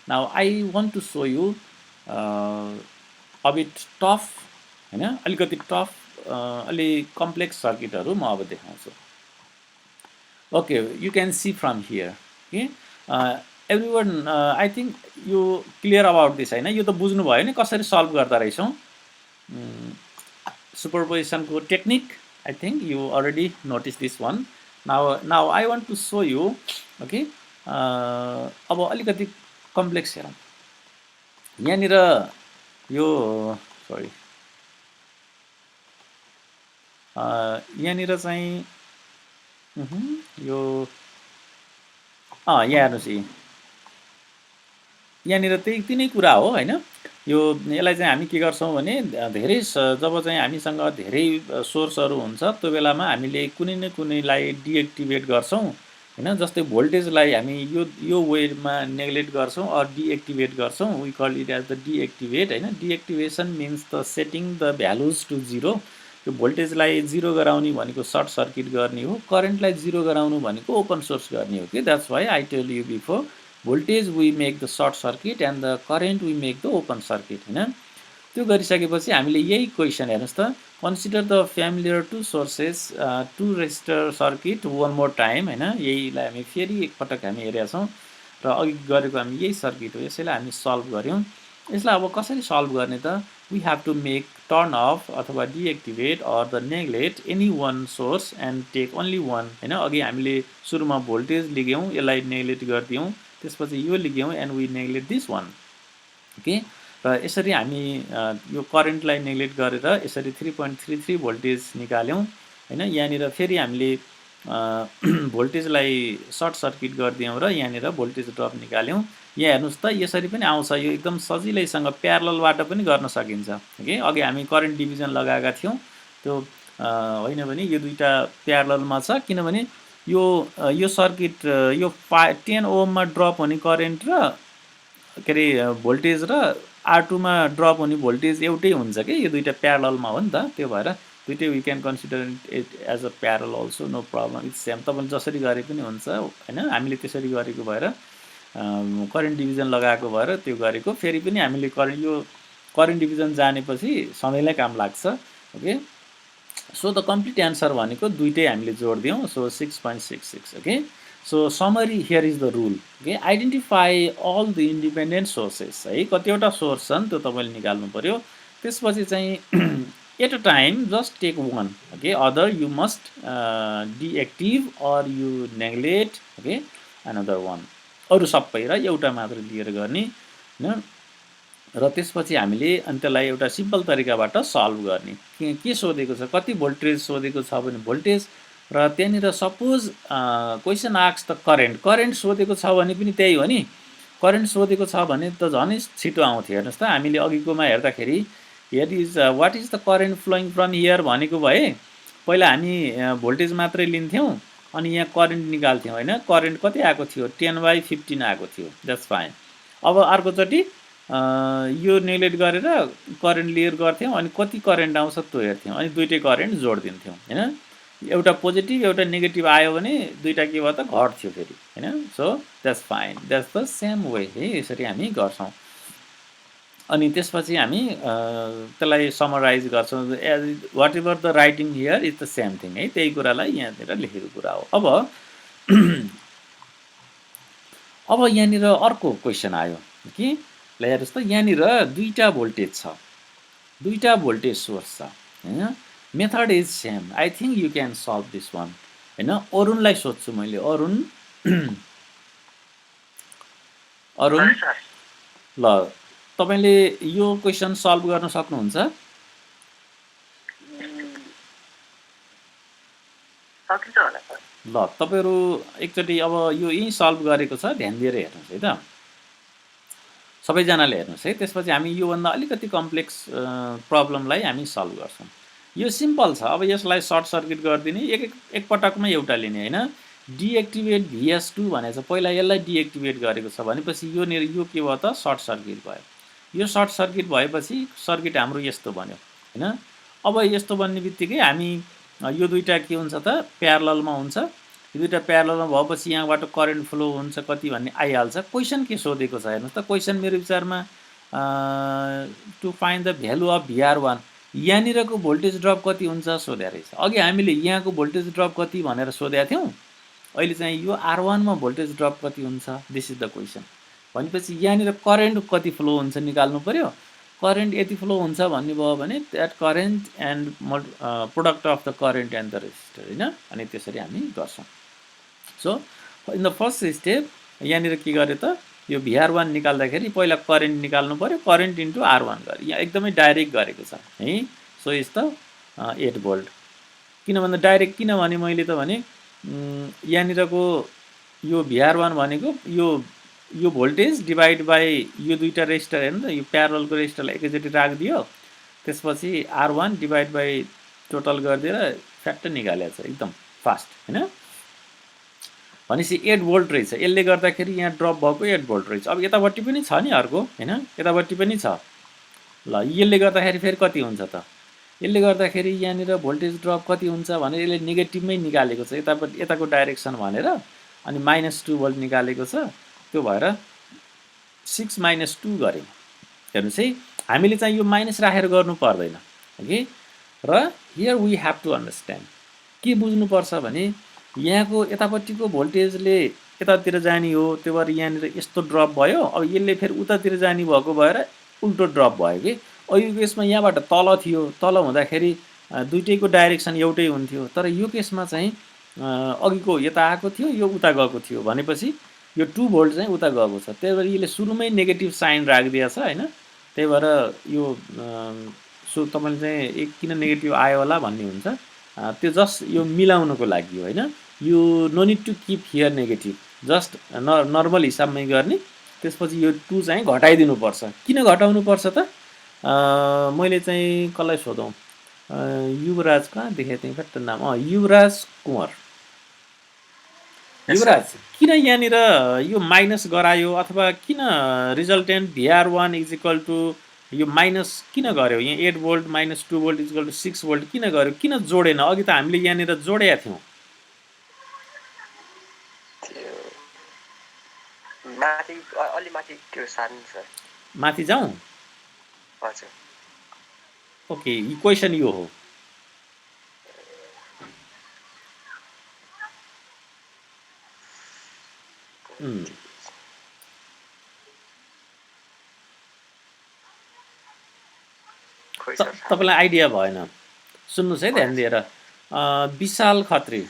now I want to show you a bit tough हैन अलिकति टफ अलि कम्प्लेक्स सर्किटहरु म अब देखाउँछु. Okay you can see from here. Okay everyone I think you clear about this हैन. यो त बुझ्नु भयो नि कसरी सल्भ गर्दा रहेछौं सुपरपोजिसनको technique. I think you already notice this one. Now I want to show you. Okay अब अलिकति कम्प्लेक्स हेरौं. यहाँनिर यो सरी यहाँनिर चाहिँ यो यहाँ हेर्नुहोस् यहाँनिर त्यही नै कुरा हो हैन. यो यसलाई चाहिँ हामी के गर्छौं भने धेरै जब चाहिँ हामीसँग धेरै सोर्सहरु हुन्छ त्यो बेलामा हामीले कुनै न कुनैलाई डिएक्टिभेट गर्छौं हैन. जस्तै भोल्टेजलाई हामी यो वेमा नेग्लेक्ट गर्छौं अर डिएक्टिभेट गर्छौं. We call it as the deactivate हैन. Deactivation means the setting the values to 0. यो भोल्टेजलाई 0 गराउने भनेको सर्ट सर्किट गर्ने हो. करेन्टलाई 0 गराउनु भनेको ओपन सोर्स गर्ने हो के. That's why I tell you before voltage we make the short circuit and the current we make the open circuit हैन. त्यो गरिसकेपछि हामीले यही क्वेशन हेर्नुस् त. consider the familiar two sources two resistor circuit one more time हैन. यहीलाई हामी फेरि एकपटक हामी हेरेका छौं र अघि गरेको हामी यही सर्किट हो. यसैलाई हामी सल्भ गर्यौं. यसलाई अब कसरी सल्भ गर्ने त. we have to make turn off अथवा deactivate or the neglect any one source and take only one हैन. अघि हामीले सुरुमा भोल्टेज लिग्यौं यसलाई नेग्लेक्ट गर्दियौं त्यसपछि यो लिग्यौं and we neglect this one. Okay र यसरी हामी यो करेन्टलाई नेग्लेक्ट गरेर यसरी 3.33 भोल्टेज निकाल्यौं हैन. यहाँनिर फेरि हामीले भोल्टेजलाई सर्ट सर्किट गर्दियौं र यहाँनिर भोल्टेज ड्रप निकाल्यौं. यहाँ हेर्नुस् त यसरी पनि आउँछ. यो एकदम सजिलैसँग प्यारललबाट पनि गर्न सकिन्छ. ओके अघि हामी करेन्ट डिभिजन लगाएका थियौं त्यो होइन भने यो दुईटा प्यारललमा छ किनभने यो सर्किट यो 10 ओम मा ड्रप हुने करेन्ट र के रे भोल्टेज र R2 मा ड्रप हुने भोल्टेज एउटै हुन्छ के. यो दुईटा प्यारललमा हो नि त. त्यो भएर दुईटै we can consider it as a parallel also. No problem. It's same. तपाईले जसरी गरे पनि हुन्छ हैन. हामीले त्यसरी गरेको भएर करेन्ट डिभिजन लगाएको भएर त्यो गरेको. फेरि पनि हामीले करेन्ट डिभिजन जानेपछि सधैँलाई काम लाग्छ. Okay so the complete answer भनेको दुईटै हामीले जोड्दियौं. so 6.66. okay so summary here is the rule. okay identify all the independent sources है. कतिवटा सोर्स छन् त्यो तपाईले निकाल्नु पर्यो. त्यसपछि चाहिँ at a time just take one. okay other you must deactive or you neglect okay another one. अरु सबै र एउटा मात्र लिएर गर्ने हैन र त्यसपछि हामीले अनि त्यसलाई एउटा सिम्पल तरिकाबाट सल्भ गर्ने के सोधेको छ कति भोल्टेज सोधेको छ भने भोल्टेज र त्यहाँनिर suppose question ask the current सोधेको छ भने पनि त्यही हो नि करेन्ट सोधेको छ भने त झनै छिटो आउँथ्यो हेर्नुहोस् त हामीले अघिकोमा हेर्दाखेरि here is what is the current flowing from here भनेको भए पहिला हामी भोल्टेज मात्रै लिन्थ्यौँ अनि यहाँ करेन्ट निकाल्थ्यौँ होइन करेन्ट कति आएको थियो 10/15 आएको थियो द्याट्स फाइन अब अर्कोचोटि यो नेग्लेक्ट गरेर करेन्ट लिएर गर्थ्यौँ अनि कति करेन्ट आउँछ त्यो हेर्थ्यौँ अनि दुइटै करेन्ट जोडिदिन्थ्यौँ होइन एउटा पोजिटिभ एउटा नेगेटिभ आयो भने दुइटा के भयो त घट्थ्यो फेरि होइन so that's fine that's the same way है यसरी हामी गर्छौँ अनि त्यसपछि हामी त्यसलाई समराइज गर्छौँ whatever the writing here is the same thing है त्यही कुरालाई यहाँनिर लेखेको कुरा हो अब यहाँनिर अर्को क्वेसन आयो कि ल हेर्नुहोस् त यहाँनिर दुईटा भोल्टेज छ दुईटा भोल्टेज सोर्स छ होइन method is same I think you can solve this one होइन अरुणलाई सोध्छु मैले अरुण ल तपाईँले यो क्वेसन सल्भ गर्न सक्नुहुन्छ ल तपाईँहरू एकचोटि अब यो यहीँ सल्भ गरेको छ ध्यान दिएर हेर्नुहोस् है त सबैजनाले हेर्नुहोस् है त्यसपछि हामी योभन्दा अलिकति कम्प्लेक्स प्रब्लमलाई हामी सल्भ गर्छौँ यो सिम्पल छ अब यसलाई सर्ट सर्किट गरिदिने एकपटकमा एउटा लिने होइन डिएक्टिभेट VS2 भनेको छ पहिला यसलाई डिएक्टिभेट गरेको छ भनेपछि यो के भयो त सर्ट सर्किट भयो यो सर्ट सर्किट भएपछि सर्किट हाम्रो यस्तो बन्यो होइन अब यस्तो बन्ने बित्तिकै हामी यो दुईटा के हुन्छ त प्यारललमा हुन्छ यो दुईटा प्यारललमा भएपछि यहाँबाट करेन्ट फ्लो हुन्छ कति भन्ने आइहाल्छ क्वेसन के सोधेको छ हेर्नुहोस् त क्वेसन मेरो विचारमा to find the value of VR1 यहाँनिरको भोल्टेज ड्रप कति हुन्छ सोधे रहेछ अघि हामीले यहाँको भोल्टेज ड्रप कति भनेर सोधेका थियौँ अहिले चाहिँ यो R1 मा भोल्टेज ड्रप कति हुन्छ दिस इज द क्वेसन भनेपछि यहाँनिर करेन्ट कति फ्लो हुन्छ निकाल्नु पर्यो करेन्ट यति फ्लो हुन्छ भन्ने भयो भने that current and product of the current and the resistor होइन अनि त्यसरी हामी गर्छौँ so in the first step यहाँनिर के गर्यो त यो VR1 निकाल्दाखेरि पहिला करेन्ट निकाल्नु पर्यो करेन्ट इन्टु R1 गरे यहाँ एकदमै डाइरेक्ट गरेको छ है सो इज द 8 भोल्ट किन भन्दा डाइरेक्ट किन भने मैले त भने यहाँनिरको यो VR1 भनेको यो भोल्टेज डिभाइड बाई यो दुईटा रेजिस्टर हेर्नु त यो प्यारललको रेजिस्टरलाई एकैचोटि राखिदियो त्यसपछि R1 डिभाइड बाई टोटल गरिदिएर फ्याक्ट निकालेको छ एकदम फास्ट होइन भनेपछि 8 भोल्ट रहेछ यसले गर्दाखेरि यहाँ ड्रप भएको 8 भोल्ट रहेछ अब यतापट्टि पनि छ नि अर्को होइन यतापट्टि पनि छ ल यसले गर्दाखेरि फेरि कति हुन्छ त यसले गर्दाखेरि यहाँनिर भोल्टेज ड्रप कति हुन्छ भनेर यसले नेगेटिभमै निकालेको छ यतापट्टि यताको डाइरेक्सन भनेर अनि -2 भोल्ट निकालेको छ त्यो भएर 6 - 2 गऱ्यौँ हेर्नुहोस् है हामीले चाहिँ यो माइनस राखेर गर्नु पर्दैन ओके र here we have to understand के बुझ्नुपर्छ भने यहाँको यतापट्टिको भोल्टेजले यतातिर जाने हो त्यो भएर यहाँनिर यस्तो ड्रप भयो अब यसले फेरि उतातिर जाने भएको भएर उल्टो ड्रप भयो कि अघिको केसमा यहाँबाट तल थियो तल हुँदाखेरि दुइटैको डाइरेक्सन एउटै हुन्थ्यो तर यो केसमा चाहिँ अघिको यता आएको थियो यो उता गएको थियो भनेपछि यो 2 भोल्ट चाहिँ उता गएको छ त्यही भएर यसले सुरुमै नेगेटिभ साइन राखिदिएको छ होइन त्यही भएर यो तपाईँले चाहिँ किन नेगेटिभ आयो होला भन्ने हुन्छ त्यो जस्ट यो मिलाउनको लागि होइन यो no need to keep here negative just normal हिसाबमै गर्ने त्यसपछि यो 2 चाहिँ घटाइदिनुपर्छ किन घटाउनुपर्छ त मैले चाहिँ कसलाई सोधौँ युवराज कहाँ देखेको थिएँ फ्याक्ट नाम युवराज कुँवर युवराज किन यहाँनिर यो माइनस गरायो अथवा किन resultant VR1 is equal to यो माइनस किन गर्यो यहाँ 8 volt -2 volt is equal to 6 volt किन गर्यो किन जोडेन अघि त हामीले यहाँनिर जोडेका थियौँ माथि जाउँ ओके इक्वेसन यो हो तपाईँलाई आइडिया भएन सुन्नुहोस् है ध्यान दिएर विशाल खत्री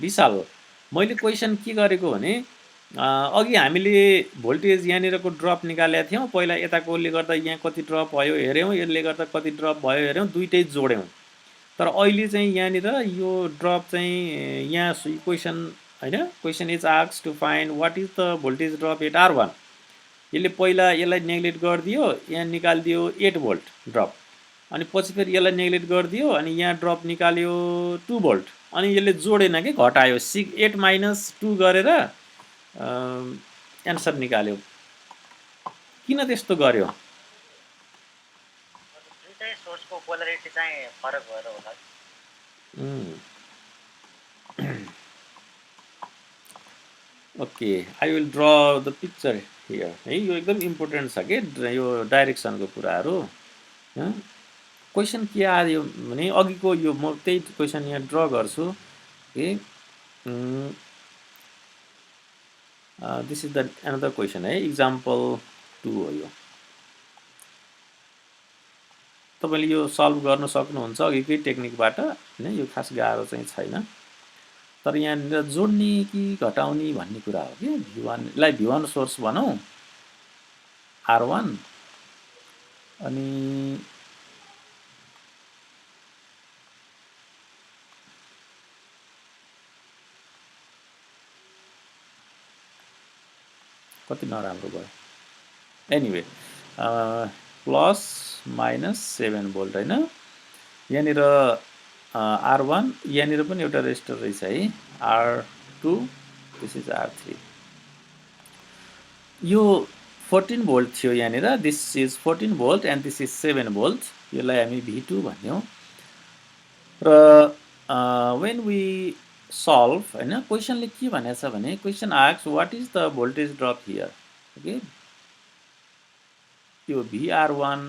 विशाल मैले क्वेसन के गरेको भने अघि हामीले भोल्टेज यहाँनिरको ड्रप निकालेका थियौँ पहिला यताकोले गर्दा यहाँ कति ड्रप भयो हेऱ्यौँ यसले गर्दा कति ड्रप भयो हेऱ्यौँ दुईटै जोड्यौँ तर अहिले चाहिँ यहाँनिर यो ड्रप चाहिँ यहाँ क्वेसन हैन question is asked to find what is the voltage drop at R1 यसले पहिला यसलाई नेग्लेक्ट गरिदियो यहाँ निकालिदियो 8 भोल्ट ड्रप अनि पछि फेरि यसलाई नेग्लेक्ट गरिदियो अनि यहाँ ड्रप निकाल्यो 2 भोल्ट अनि यसले जोडेन कि घटायो 8 - 2 गरेर एन्सर निकाल्यो किन त्यस्तो गर्यो दुईटै सोर्सको पोलरिटी चाहिँ फरक भएर होला okay I will draw the picture here है यो एकदम इम्पोर्टेन्ट छ के यो डाइरेक्सनको कुराहरू क्वेसन के आयो भने अघिको यो म त्यही क्वेसन यहाँ ड्र गर्छु okay this is the another question है इक्जाम्पल 2 हो यो तपाईले यो सल्भ गर्न सक्नुहुन्छ अघिकै टेक्निकबाट हैन यो खास गाह्रो चाहिँ छैन तर यहाँ जोड्ने कि घटाउने भन्ने कुरा हो कि V1 लाई V1 सोर्स भनौं R1 अनि कति नराम्रो भयो एनीवे प्लस माइनस 7 भोल्ट हैन यहाँनिर R1 यहाँनिर पनि एउटा रेजिस्टर रहेछ है R2 दिस इज R3 यो 14 भोल्ट थियो यहाँनिर this is 14 volt and this is 7 volt यसलाई हामी V2 भन्यौं र when we solve हैन क्वेशनले के भनेछ भने question asks what is the voltage drop here okay यो VR1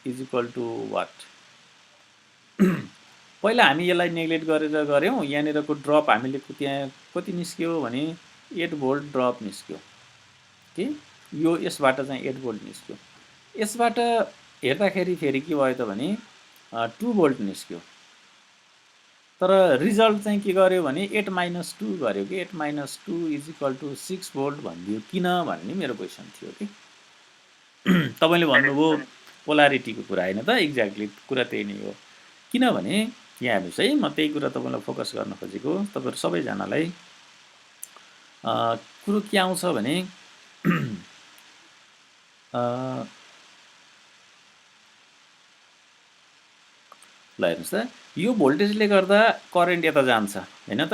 is equal to what पहिला हामी यसलाई नेग्लेक्ट गरेर गर्यौं यहाँनिरको ड्रप हामीले त्यहाँ कति निस्क्यो भने 8 भोल्ट ड्रप निस्क्यो के यो यसबाट चाहिँ 8 भोल्ट निस्क्यो यसबाट हेर्दाखेरि फेरि के भयो त भने 2 भोल्ट निस्क्यो तर रिजल्ट चाहिँ के गर्यो भने 8 - 2 गर्यो कि 8 - 2 इज इक्वल टु 6 भोल्ट भनिदियो किन भन्ने मेरो क्वेशन थियो कि तपाईले भन्नुभयो पोलारिटीको कुरा हैन त एक्ज्याक्टली कुरा त्यही नै हो किनभने यहाँ हेर्नुस् है म त्यही कुरा तपाईलाई फोकस गर्न खोजेको तपाईहरु सबैजनालाई कुरो के आउँछ भने ल हेर्नुस् त यो भोल्टेजले गर्दा करेन्ट यता जान्छ हैन त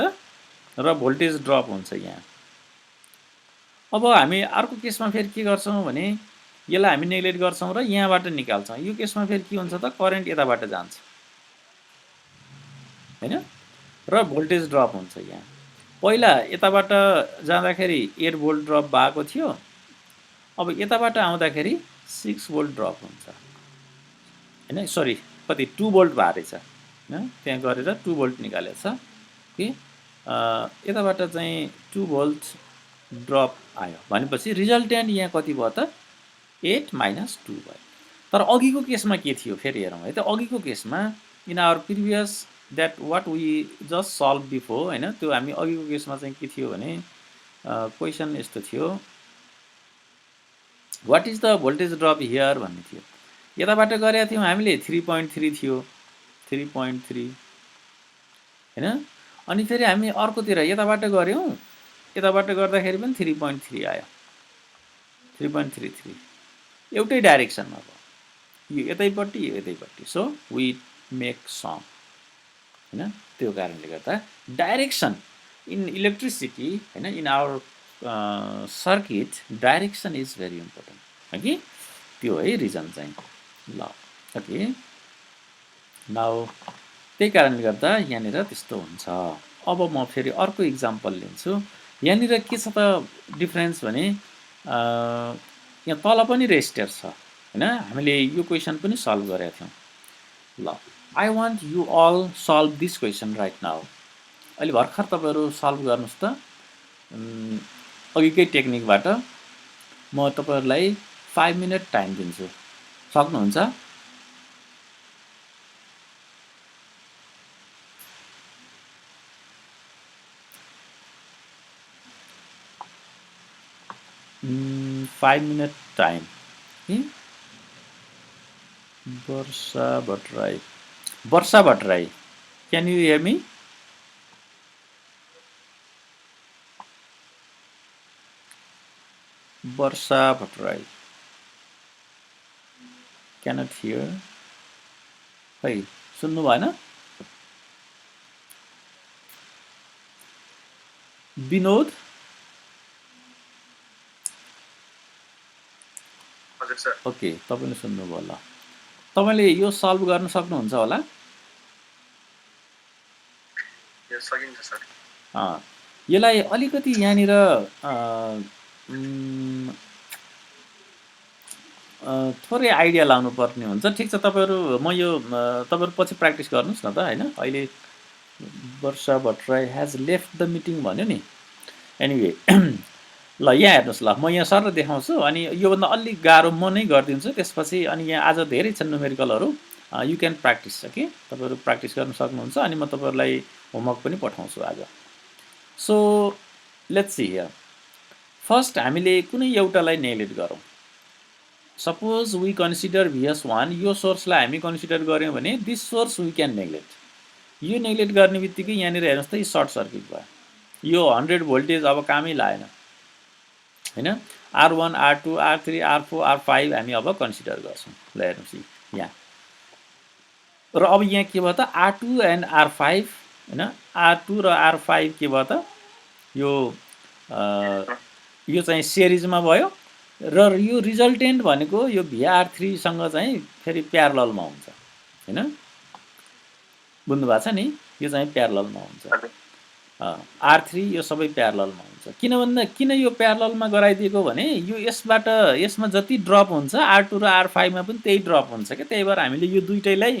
र भोल्टेज ड्रप हुन्छ यहाँ अब हामी अर्को केसमा फेरि के गर्छौं भने यसलाई हामी नेग्लेक्ट गर्छौं र यहाँबाट निकाल्छौं यो केसमा फेरि के हुन्छ त करेन्ट यताबाट जान्छ हैन र भोल्टेज ड्रप हुन्छ यहाँ पहिला यताबाट जाँदाखेरि 8 भोल्ट ड्रप भएको थियो अब यताबाट आउँदाखेरि 6 भोल्ट ड्रप हुन्छ हैन सरी कति 2 भोल्ट भएको रहेछ हैन त्यहाँ गरेर 2 भोल्ट निकालेछ के यताबाट चाहिँ 2 भोल्ट ड्रप आयो भनेपछि रिजल्टेन्ट यहाँ कति भयो त 8 - 2 भयो तर अघिको केसमा के थियो फेरि हेरौँ है त अघिको केसमा in our previous that what we just solved before हैन त्यो हामी अघिको केसमा चाहिँ के थियो भने क्वेशन यस्तो थियो what is the voltage drop here भन्ने थियो यताबाट गरेका थियौं हामीले 3.3 थियो 3.3 हैन अनि फेरि हामी अर्कोतिर यताबाट गर्यौं यताबाट गर्दाखेरि पनि 3.3 आयो 3.33 एउटै डाइरेक्सनमा भयो यो यतैपट्टि यो यतैपट्टि सो we make sum हैन त्यो कारणले गर्दा डाइरेक्सन इन इलेक्ट्रिसिटी हैन in our circuit direction is very important okay त्यो है रिजन चाहिँ ल ओके नाउ त्यही कारणले गर्दा यहाँनिर त्यस्तो हुन्छ अब म फेरि अर्को एक्जाम्पल लिन्छु यहाँनिर के छ त डिफरेन्स भने यहाँ तल पनि रेजिस्टर छ हैन हामीले यो क्वेशन पनि सल्भ गरेका थियौं ल I want you all solve this question right now. अहिले भर्खर तपाईहरु सल्भ गर्नुस् त अघिकै टेक्निकबाट म तपाईहरुलाई 5 मिनेट टाइम दिन्छु सक्नुहुन्छ 5 minute time. Okay? Barsha Bhattarai. Barsha Bhattarai. Can you hear me? Barsha Bhattarai. Cannot hear. खै सुन्नु भएन? विनोद हजुर सर ओके तपाईँले सुन्नुभयो ल तपाईँले यो सल्भ गर्न सक्नुहुन्छ होला यो सकिन्छ सर यसलाई अलिकति यहाँनिर थोरै आइडिया लाउनु पर्ने हुन्छ ठिक छ तपाईँहरू म यो तपाईँहरू पछि प्र्याक्टिस गर्नुहोस् न त होइन अहिले Varsha Bhattarai has left the meeting भन्यो नि एनिवे ल यहाँ हेर्नुहोस् ल म यहाँ सर देखाउँछु अनि योभन्दा अलिक गाह्रो म नै गरिदिन्छु त्यसपछि अनि यहाँ आज धेरै छन् न्युमेरिकलहरू यु क्यान प्र्याक्टिस कि तपाईँहरू प्र्याक्टिस गर्न सक्नुहुन्छ अनि म तपाईँहरूलाई होमवर्क पनि पठाउँछु आज so let's see here first हामीले कुनै एउटालाई नेग्लेक्ट गरौँ सपोज वी कन्सिडर VS1 यो सोर्सलाई हामी कन्सिडर गऱ्यौँ भने this source we can neglect यो नेग्लेक्ट गर्ने बित्तिकै यहाँनिर हेर्नुहोस् त सर्ट सर्किट भयो यो 100 भोल्टेज अब कामै लाएन हैन R1 R2 R3 R4 R5 हामी अब कन्सिडर गर्छौँ ल हेर्नुहोस् यहाँ र अब यहाँ के भयो त R2 एन्ड R5 हैन R2 र R5 के भयो त यो चाहिँ सिरिजमा भयो र यो रिजल्टेन्ट भनेको यो VR3 सँग चाहिँ फेरि प्यारललमा हुन्छ हैन बुझ्नु भएको छ नि यो चाहिँ प्यारललमा हुन्छ R3 यो सबै प्यारललमा हुन्छ किन यो प्यारललमा गराइदिएको भने यो यसमा जति ड्रप हुन्छ R2 र R5 मा पनि त्यही ड्रप हुन्छ के त्यही भएर हामीले यो दुईटैलाई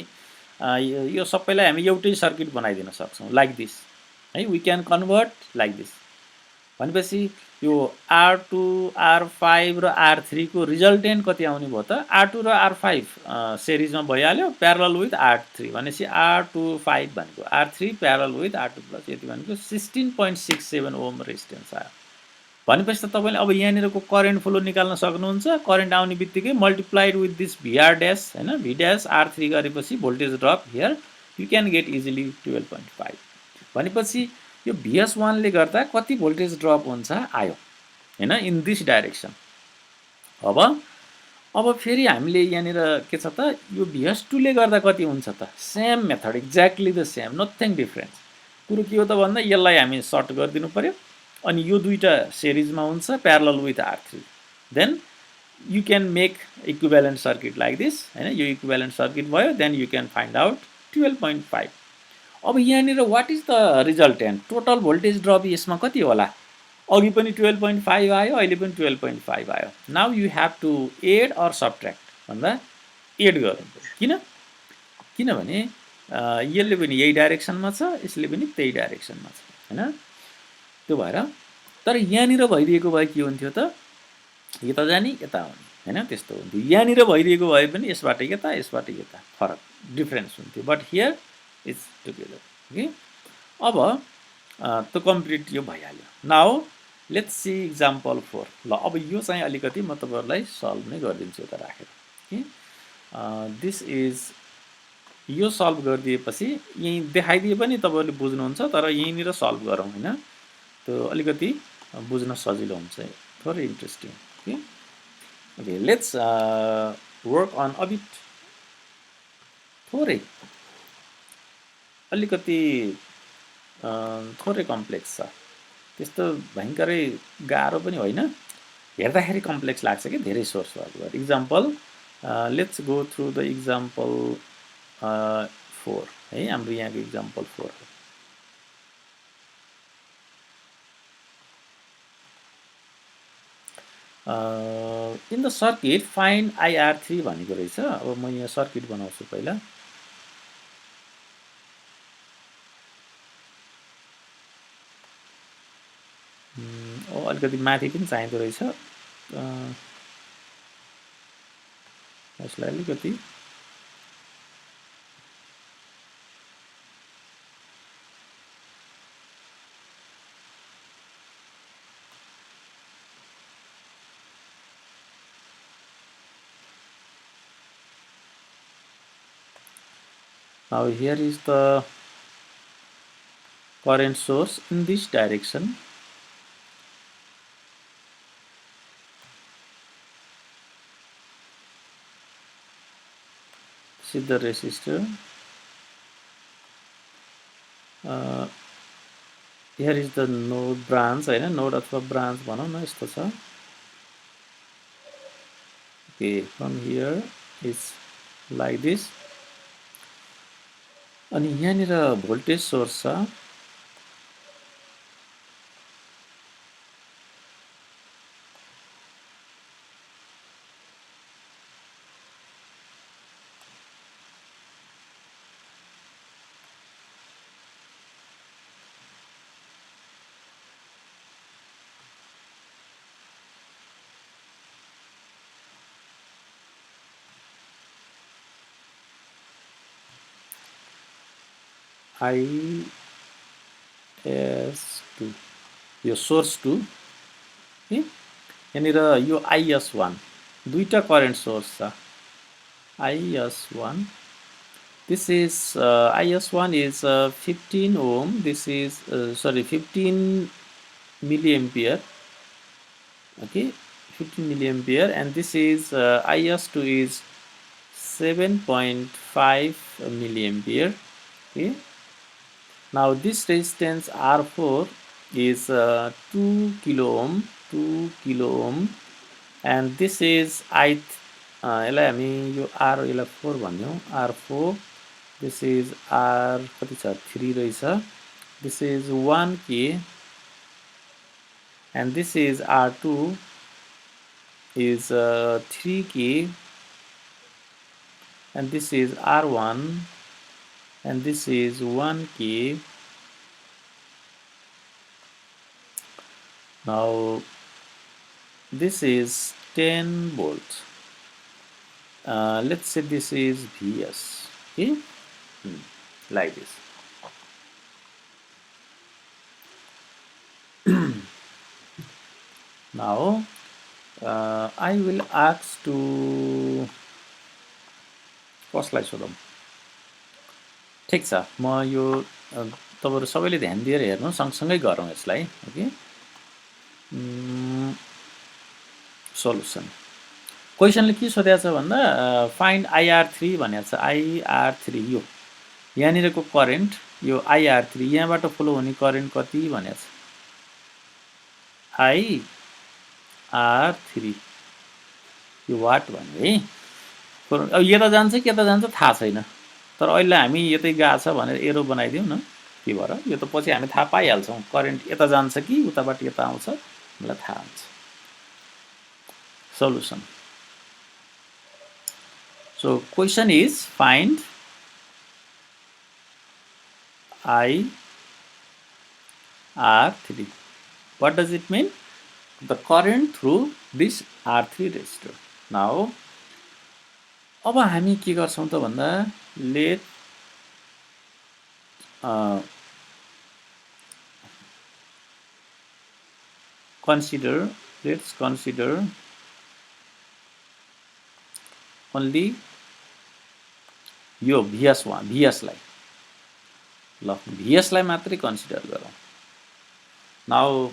यो सबैलाई हामी एउटै सर्किट बनाइदिन सक्छौँ लाइक दिस है we can convert like this भनेपछि यो R2 R5 र R3 को रिजल्टेन्ट कति आउने भयो त R2 र R5 सिरिजमा भइहाल्यो प्यारलल विथ R3 भनेपछि R25 भनेको R3 parallel with R2 plus यति भनेको 16.67 ओम रेजिस्टेन्स आयो भनेपछि त तपाईँले अब यहाँनिरको करेन्ट फ्लो निकाल्न सक्नुहुन्छ करेन्ट आउने बित्तिकै multiplied with this VR dash हैन V ड्यास R3 गरेपछि voltage drop here you can get easily 12.5 भनेपछि यो VS1 ले गर्दा कति भोल्टेज ड्रप हुन्छ आयो हैन इन दिस डाइरेक्सन अब फेरि हामीले यहाँनिर के छ त यो VS2 ले गर्दा कति हुन्छ त same method exactly the same nothing difference कुरो के हो त भन्दा यसलाई हामी सर्ट गरिदिनु पर्यो अनि यो दुईटा सिरिजमा हुन्छ parallel with R3 then you can make equivalent circuit like this हैन यो इक्विभ्यालेन्ट सर्किट भयो then you can find out 12.5 अब यहाँनिर what is the resultant total voltage drop यसमा कति होला अघि पनि 12.5 आयो अहिले पनि 12.5 आयो now you have to add or subtract भन्दा एड गर्नु किनभने यसले पनि यही डाइरेक्सनमा छ यसले पनि त्यही डाइरेक्सनमा छ हैन त्यो भएर तर यहाँनिर भइदिएको भए के हुन्थ्यो त यता जाने यता आउने हैन त्यस्तो हुन्थ्यो यहाँनिर भइदिएको भए पनि यसबाट यता फरक डिफरेन्स हुन्थ्यो but here it's together okay अब त कम्प्लिट यो भइहाल्यो नाउ लेट्स सी एक्जाम्पल 4 ल अब यो चाहिँ अलिकति म तपाईँहरूलाई सल्भ नै गरिदिन्छु यता राखेर ओके दिस इज यो सल्भ गरिदिएपछि यही देखाइदिए पनि तपाईँहरूले बुझ्नुहुन्छ तर यहीँनिर सल्भ गरौँ हैन त्यो अलिकति बुझ्न सजिलो हुन्छ थोरै interesting okay okay let's work on a bit थोरै अलिकति थोरै कम्प्लेक्स छ त्यस्तो भयङ्करै गाह्रो पनि होइन हेर्दाखेरि कम्प्लेक्स लाग्छ कि धेरै सोर्स भएको example let's go through the example 4 है हाम्रो यहाँको इक्जाम्पल 4 हो in the circuit find IR3 भनेको रहेछ अब म यहाँ सर्किट बनाउँछु पहिला अलिकति माथि पनि चाहिँदो रहेछ यसलाई अलिकति Now here is the current source in this direction. This is the resistor. Here is the node branch, हैन, node अथवा branch भनौँ न, यस्तो छ. Okay, from here is like this. अनि यहाँनिर voltage source छ. IS2 यो सोर्स 2 यहाँनिर यो IS1 दुईटा करेन्ट सोर्स छ. IS1, this is IS1 is 15 ohm, this is 15 milliampere, okay, 15 milliampere, and this is IS2 is 7.5 milliampere. Okay, now this resistance R4 is 2 kilo ohm, and this is यसलाई हामी यो R यसलाई 4 भन्यौं, R4, this is R कति छ, 3 रहेछ, this is 1K, and this is R2 is 3K, and this is R1, and this is 1K. Now this is 10 volts. Let's say this is Vs, okay, like this. Now I will ask to कसलाई सोधौं. ठीक छ, म यो तपाईहरु सबैले ध्यान दिएर हेर्नु, सँगसँगै गरौँ यसलाई. Okay, solution. क्वेशनले के सोधेको छ भन्दा फाइन्ड IR3 भनेको छ. IR3 यो यहाँनिरको करेन्ट, यो IR3 यहाँबाट फ्लो हुने करेन्ट कति भनेको छ. IR3 यो वाट भन्यो है. अब यता जान्छ कि यता जान्छ थाहा छैन, तर अहिले हामी यतै गएको छ भनेर एरो बनाइदिउँ न. के भएर यो त पछि हामी थाहा पाइहाल्छौँ करेन्ट यता जान्छ कि उताबाट यता आउँछ, हामीलाई थाहा हुन्छ. Solution. So question is find IR3. What does it mean? The current through this R3 resistor. Now अब हामी के गर्छौं त भन्दा let let's consider only यो VS लाई, ल VS लाई मात्रै कन्सिडर गरौँ. Now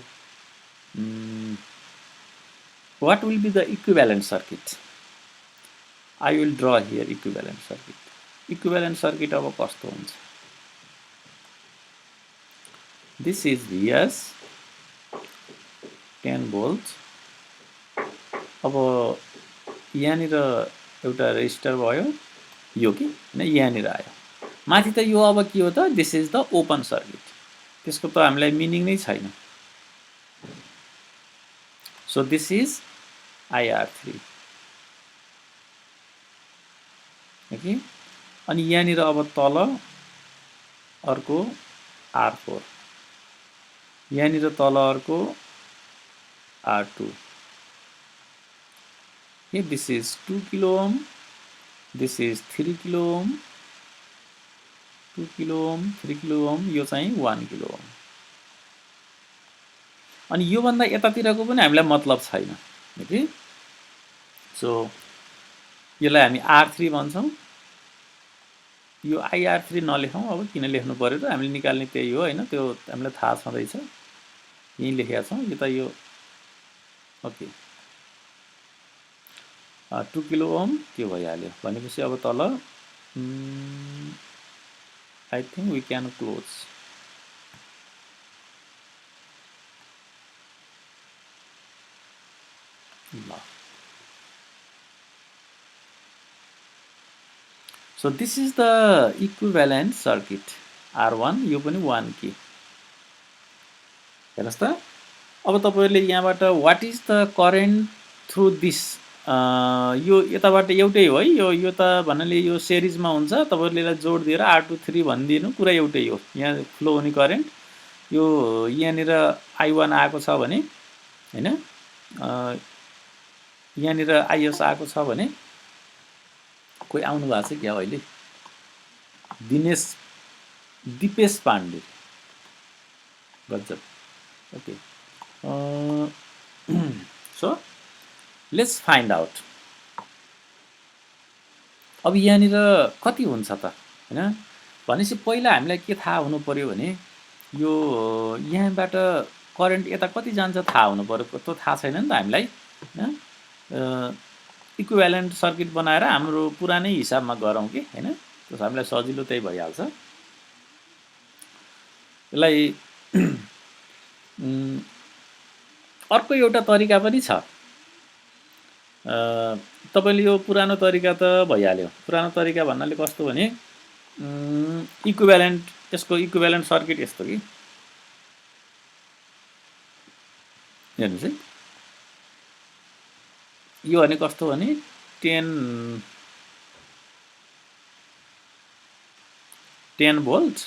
what will be the equivalent circuit? I will draw here equivalent circuit. Equivalent circuit अब कस्तो हुन्छ? This is VS 10 volts. अब यहाँनिर एउटा रेजिस्टर भयो, यो कि हैन यहाँनिर आयो. माथि त यो अब के हो त, this is the open circuit. त्यसको त हामीलाई मिनिङ नै छैन. So this is IR3. Okay, अनि यहाँनिर अब तल अर्को R4, यहाँनिर तल अर्को R2. Okay, this is 2 kilo ohm, this is 3 kilo ohm, 2 kilo ohm, 3 kilo ohm, यो चाहिँ 1 kilo ohm. अनि यो भन्दा यतातिरको पनि हामीलाई मतलब छैन. ओके, सो यसलाई हामी R3 भन्छौं, यो IR3 नलेखौँ अब किन लेख्नु पर्यो त हामीले निकाल्ने त्यही हो हैन त्यो हामीलाई थाहा छँदैछ यही लेखेका छौँ यो त यो ओके 2 किलो ओम त्यो भइहाल्यो भनेपछि अब तल I think we can close ल so this is the equivalent circuit R1 यो पनि 1 के हेर्नुस् त अब तपाईहरुले यहाँबाट what is the current through this यो यताबाट एउटै हो है यो त भन्नाले यो सिरिजमा हुन्छ तपाईहरुले यसलाई जोड दिएर R2 3 भनिदिनु कुरा एउटै हो यहाँ फ्लो हुने करेन्ट यो यहाँनिर I1 आएको छ भने हैन यहाँनिर IS आएको छ भने कोही आउनु भएको छ क्या अहिले दिपेश पाण्डे गजब okay so let's find out अब यहाँनिर कति हुन्छ त हैन भनेपछि पहिला हामीलाई के थाहा हुनु पर्यो भने यो यहाँबाट करेन्ट यता कति जान्छ थाहा हुनु पर्यो त्यो थाहा छैन नि त हामीलाई हैन इक्विभ्यालेन्ट सर्किट बनाएर हाम्रो पुरानै हिसाबमा गरौँ के हैन त्यो हामीलाई सजिलो त्यही भइहाल्छ यसलाई अर्को एउटा तरिका पनि छ तपाईले यो पुरानो तरिका त भइहाल्यो पुरानो तरिका भन्नाले कस्तो भने इक्विभ्यालेन्ट यसको इक्विभ्यालेन्ट सर्किट यस्तो कि हेर्नुस् है यो भने कस्तो भने 10 भोल्ट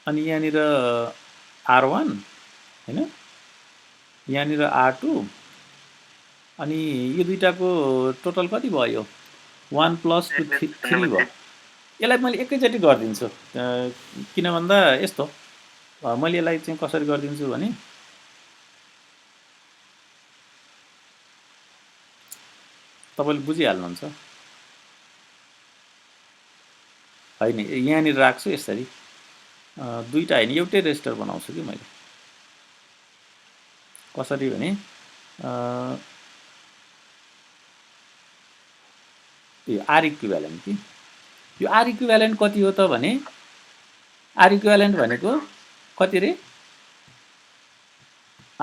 अनि यहाँनिर R1 हैन यहाँनिर R2 अनि यो दुईटाको टोटल कति भयो 1 + 2 3 भयो यसलाई मैले एकैचोटी गर्दिन्छु किन भन्दा यस्तो मैले यसलाई चाहिँ कसरी गर्दिन्छु भने तपाईले बुझिहाल्नुहुन्छ हैन यहाँनिर राख्छु यसरी दुईटा हैन एउटै रेजिस्टर बनाउँछु कि मैले कसरी भने यो R इक्विभ्यालेन्ट कि यो R इक्विभ्यालेन्ट कति हो त भने R इक्विभ्यालेन्ट भनेको कति रे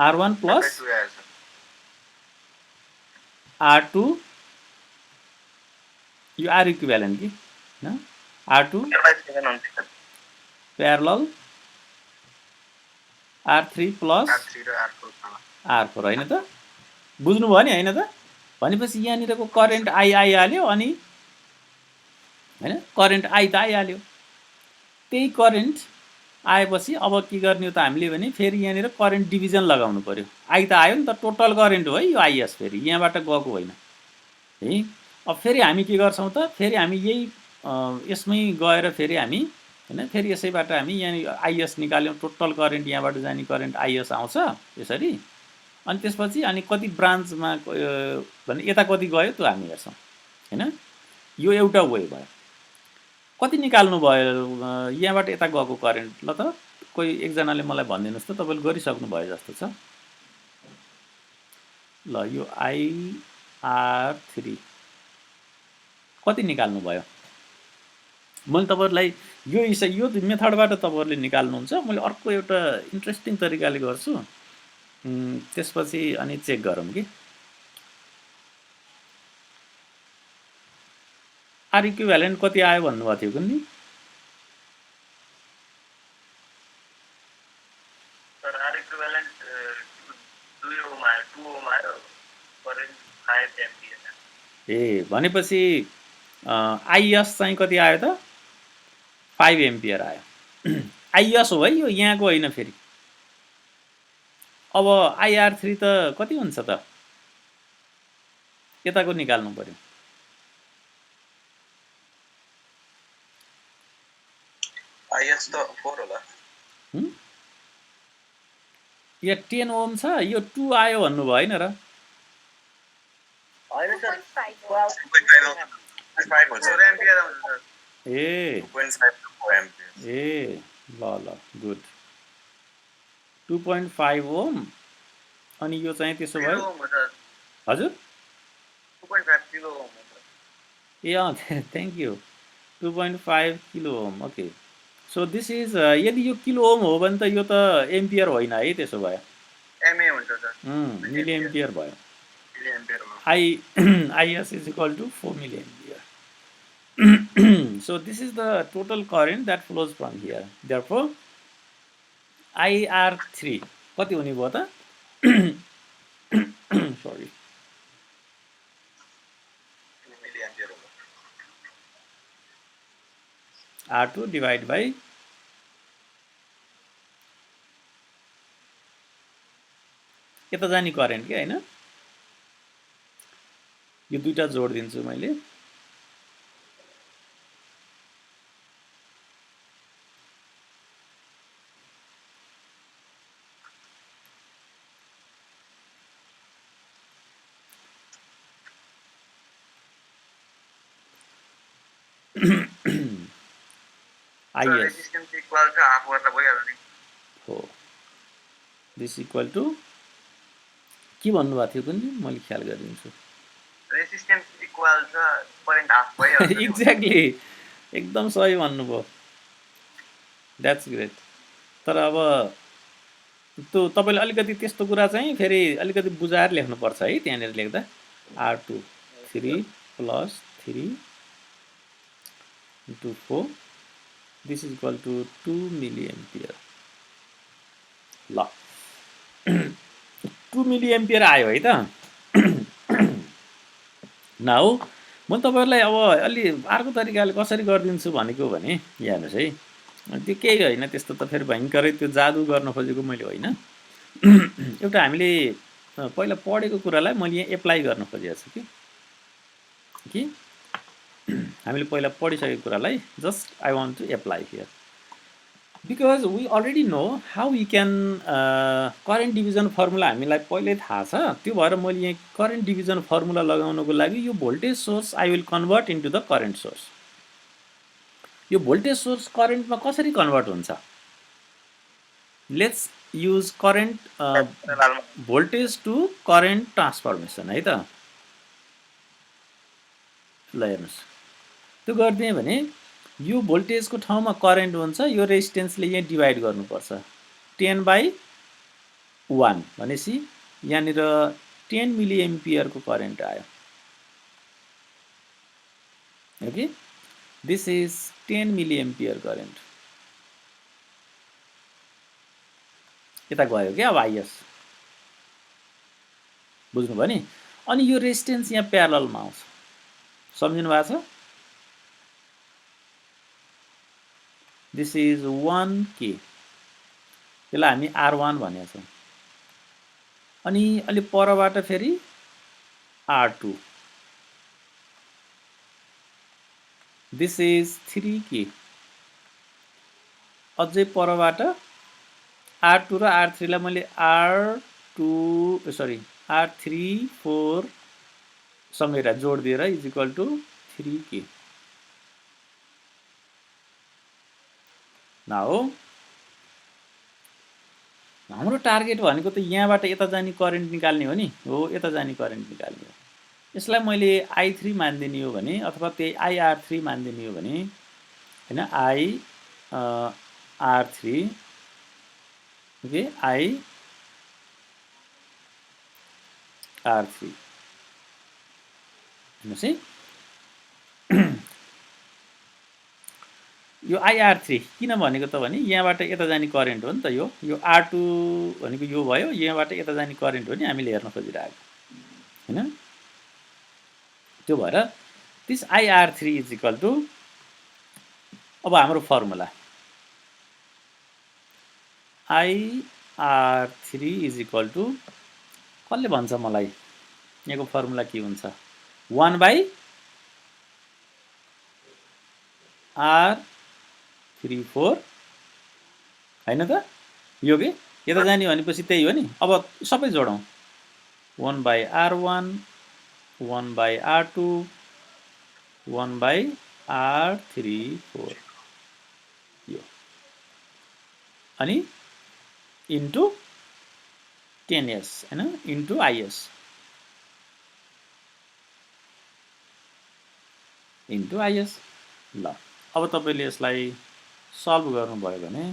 R1 + R2 यो R इक्विभ्यालेन्ट कि हैन R2 प्यारलल R3 + R4 हैन त बुझ्नु भयो नि हैन त भनेपछि यहाँनिरको करेन्ट I आइहाल्यो अनि हैन करेन्ट I त आइहाल्यो त्यही करेन्ट आएपछि अब के गर्ने त हामीले भने फेरि यहाँनिर करेन्ट डिभिजन लगाउनु पर्यो I त आयो नि त टोटल करेन्ट हो है यो IS फेरि यहाँबाट गएको होइन है अब फेरि हामी के गर्छौं त फेरि हामी यही यसमै गएर फेरि हामी हैन फेरि यसैबाट हामी यहाँ IS निकाल्यौं टोटल करेन्ट यहाँबाट जाने करेन्ट IS आउँछ यसरी अनि त्यसपछि अनि कति ब्रान्चमा भने यता कति गयो त्यो हामी हेर्छौं हैन यो एउटा वे भयो कति निकाल्नु भयो यहाँबाट यता गएको करेन्ट ल त कोही एकजनाले मलाई भनिदिनुस् त तपाईले गरिसक्नु भयो जस्तो छ ल यो IR3 कति निकाल्नु भयो मैले तपाईहरुलाई यो मेथडबाट तपाईहरुले निकाल्नुहुन्छ मैले अर्को एउटा इन्ट्रेस्टिङ तरिकाले गर्छु त्यसपछि अनि चेक गरौँ कि R इक्विभ्यालेन्ट कति आयो भन्नुभएको थियो कुन्नी सर R इक्विभ्यालेन्ट 2 ओम आयो करेन्ट 5 एम्पियर ए भनेपछि IS चाहिँ कति आयो त 5 एम्पियर आयो IS हो है यो यहाँको होइन फेरि अब IR3 त कति हुन्छ त यताको निकाल्नु पर्यो IS त 4 होला यो 10 ओम छ यो 2 आयो भन्नु भयो हैन र हैन सर 2.5 हुन्छ 4 एम्पियर आउँछ सर ए 2.5 to 4 amperes. ए ल ल गुड 2.5 ओम अनि यो चाहिँ त्यसो भए किलो ओम हो सर हजुर 2.5 किलो ओम हो सर ए अँ thank you 2.5 kilo ohm okay so this is यदि यो किलो ओम हो भने त यो त एम्पियर होइन है त्यसो भए एमए हुन्छ सर मिली एम्पियर भयो मिली एम्पियर हो I IS is equal to 4 milliampere. So this is the total current that flows from here. Therefore, IR3 कति हुने भयो त? Sorry. 2 milliampere होगा. R2 divided by यता जाने करेन्ट के हैन? यो दुईटा जोडिदिन्छु मैले. Sir IS resistance equal to half गर्दा भइहाल्यो नि हो दिस इक्वल टु के भन्नुभएको थियो कुन मैले ख्याल गरिदिन्छु रेजिस्टेन्स इक्वल छ करेन्ट हाफ भइहाल्यो नि एक्ज्याक्टली एकदम सही भन्नुभयो द्याट्स ग्रेट तर अब त्यो तपाईँले अलिकति त्यस्तो कुरा चाहिँ फेरि अलिकति बुझाएर लेख्नुपर्छ है त्यहाँनिर लेख्दा R2 3 plus 3 into 4 this is equal to 2 milliampere ल 2 milliampere आयो है त नाउ म तपाईहरुलाई अब अलि अर्को तरिकाले कसरी गरिदिन्छु भनेको भने यहाँ हेर्नुस् है त्यो केही होइन त्यस्तो त फेरि भयंकरै त्यो जादु गर्न खोजेको मैले होइन एउटा हामीले पहिला पढेको कुरालाई मैले यहाँ एप्लाई गर्न खोजेको छु कि हामीले पहिला पढिसकेको कुरालाई just I want to apply here because we already know how we can current division formula हामीलाई पहिल्यै थाहा छ त्यो भएर मैले यहाँ current division formula लगाउनको लागि यो voltage source I will convert into the current source यो voltage source current मा कसरी कन्भर्ट हुन्छ let's use current voltage to current transformation है त ल हेर्नुस् त्यो गर्दिए भने यो भोल्टेजको ठाउँमा करेन्ट हुन्छ यो रेजिस्टेन्सले यहाँ डिभाइड गर्नुपर्छ 10/1 भनेपछि यहाँनिर 10 मिली एम्पियरको करेन्ट आयो okay this is 10 milli ampere current यता गयो के अब आइएस बुझ्नु भयो नि अनि यो रेजिस्टेन्स यहाँ प्यारललमा आउँछ सम्झिनु भएको छ दिस इज 1k त्यसलाई हामी R1 भनेका छौं अनि अलि परबाट फेरि R2 दिस इज 3k अझै परबाट R2 र R3 लाई मैले R3 4 सँगै जोड दिएर is equal to 3k now हाम्रो टार्गेट भनेको त यहाँबाट यता जाने करेन्ट निकाल्ने हो नि हो यता जाने करेन्ट निकाल्ने हो यसलाई मैले I3 मान्दिने हो भने अथवा त्यही IR3 मान्दिने हो भने हैन IR3 ओके IR3 हेर्नुस् है यो IR3 किन भनेको त भने यहाँबाट यता जाने करेन्ट हो नि त यो R2 भनेको यो भयो यहाँबाट यता जाने करेन्ट हो नि हामीले हेर्न खोजिरहेको हैन त्यो भएर this IR3 is equal to अब हाम्रो formula IR3 is equal to कसले भन्छ मलाई यहाँको फर्मुला के हुन्छ 1 by R34 हैन त यो के यता जाने भनेपछि त्यही हो नि अब सबै जोडौं 1 by R1 1 by R2 1 by R34 यो अनि इन्टु 10s हैन इन्टु IS इन्टु IS ल अब तपाईले यसलाई सल्भ गर्नुभयो भने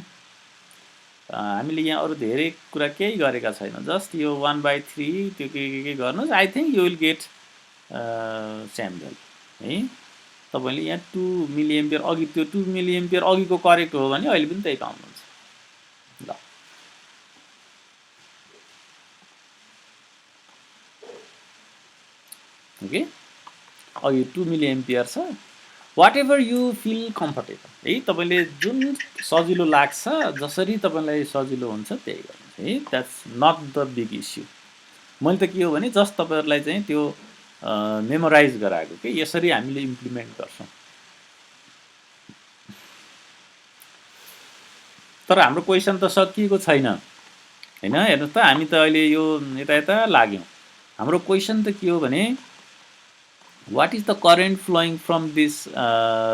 हामीले यहाँ अरु धेरै कुरा केही गरेका छैनौं जस्ट यो 1/3 त्यो के गर्नुस् I think you will get same value है तपाईले यहाँ 2 मिली एम्पियर अघि त्यो 2 मिली एम्पियर अघिको करेक्ट हो भने अहिले पनि त्यही पाउनुहुन्छ ल ओके अघि 2 मिली एम्पियर छ whatever you feel comfortable है तपाईले जुन सजिलो लाग्छ जसरी तपाईलाई सजिलो हुन्छ त्यही गर्नुस् है that's not the big issue मैले त के हो भने जस्ट तपाईहरुलाई चाहिँ त्यो मेमोराइज गराएको के यसरी हामीले इम्प्लिमेन्ट गर्छौं तर हाम्रो क्वेशन त सकिएको छैन हैन हेर्नुस् त हामी त अहिले यो यता लाग्यौं हाम्रो क्वेशन त के हो भने what is the current flowing from this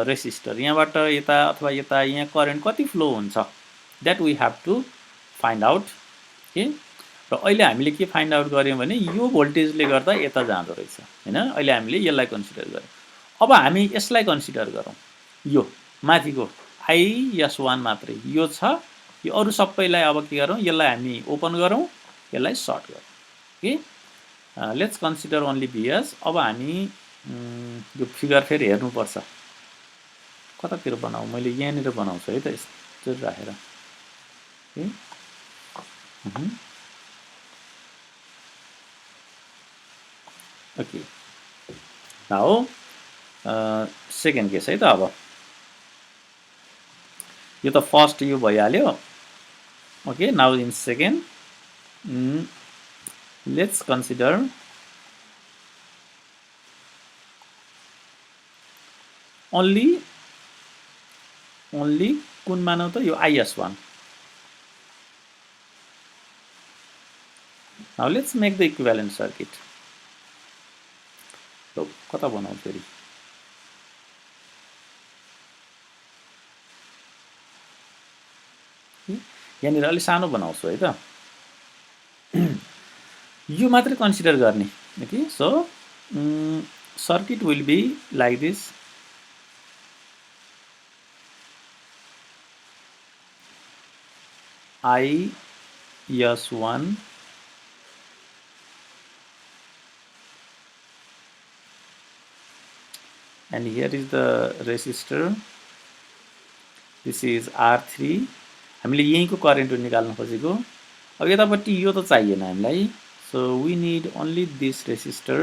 resistor यहाँबाट यता अथवा यता यहाँ करेन्ट कति फ्लो हुन्छ that we have to find out के र अहिले हामीले के फाइन्ड आउट गर्यौं भने यो भोल्टेजले गर्दा यता जाँदो रहेछ हैन अहिले हामीले यसलाई कन्सिडर गर्यौं अब हामी यसलाई कन्सिडर गरौं यो माथिको IS1 मात्रै यो छ यो अरु सबैलाई अब के गरौं यसलाई हामी ओपन गरौं यसलाई सर्ट गरौं okay let's consider only BS अब हामी यो फिगर फेरि हेर्नु पर्छ कतातिर बनाऊ मैले यहाँनिर बनाउँछु है त यस्तो राखेर ओके नाउ सेकेन्ड केस है त अब यो त फर्स्ट यो भइहाल्यो okay now in second let's consider only कुन मानौ त यो IS1 now let's make the equivalent circuit so कता बनाऊ फेरि यहाँनिर अलि सानो बनाउँछु है त यो मात्रै कन्सिडर गर्ने okay so circuit will be like this IS1 and here is the resistor this is R3 हामीले यहीँको करेन्ट निकाल्न खोजेको अब यतापट्टि यो त चाहिएन हामीलाई so we need only this resistor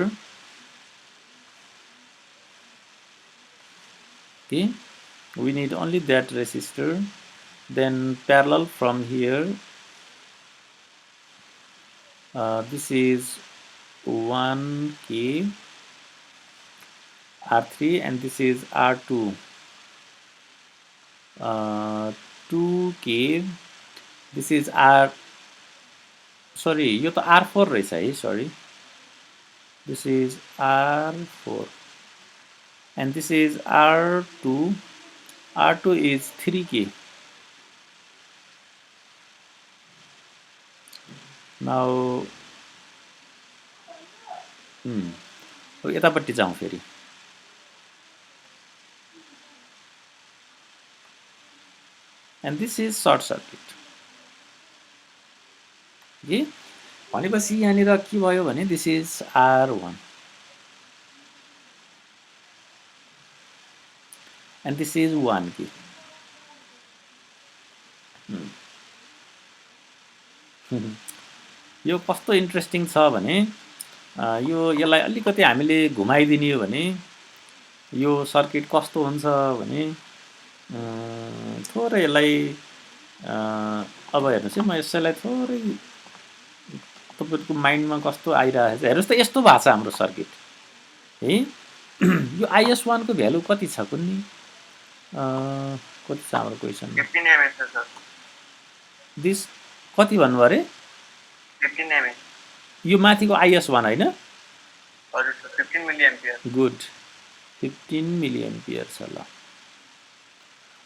okay we need only that resistor then parallel from here this is 1k R3 and this is R2 2k this is sorry यो त R4 रहेछ है sorry this is R4 and this is R2 R2 is 3k now यतापट्टि जाउँ फेरि and this is short circuit okay भनेपछि यहाँनिर के भयो भने this is R1 and this is 1k यो कस्तो इन्ट्रेस्टिङ छ भने यो यसलाई अलिकति हामीले घुमाइदिने हो भने यो सर्किट कस्तो हुन्छ भने थोरै यसलाई अब हेर्नुस् है म यसैलाई थोरै तपाईहरुको माइन्डमा कस्तो आइरहेछ हेर्नुस् त यस्तो भएको छ हाम्रो सर्किट है यो IS1 को भ्यालु कति छ कुन्नी कति छ हाम्रो क्वेशन 15 mA छ सर दिस कति भन्नु भरे 15 mA यो माथिको IS1 हैन हजुर 15 milli ampere good 15 milli ampere छ ल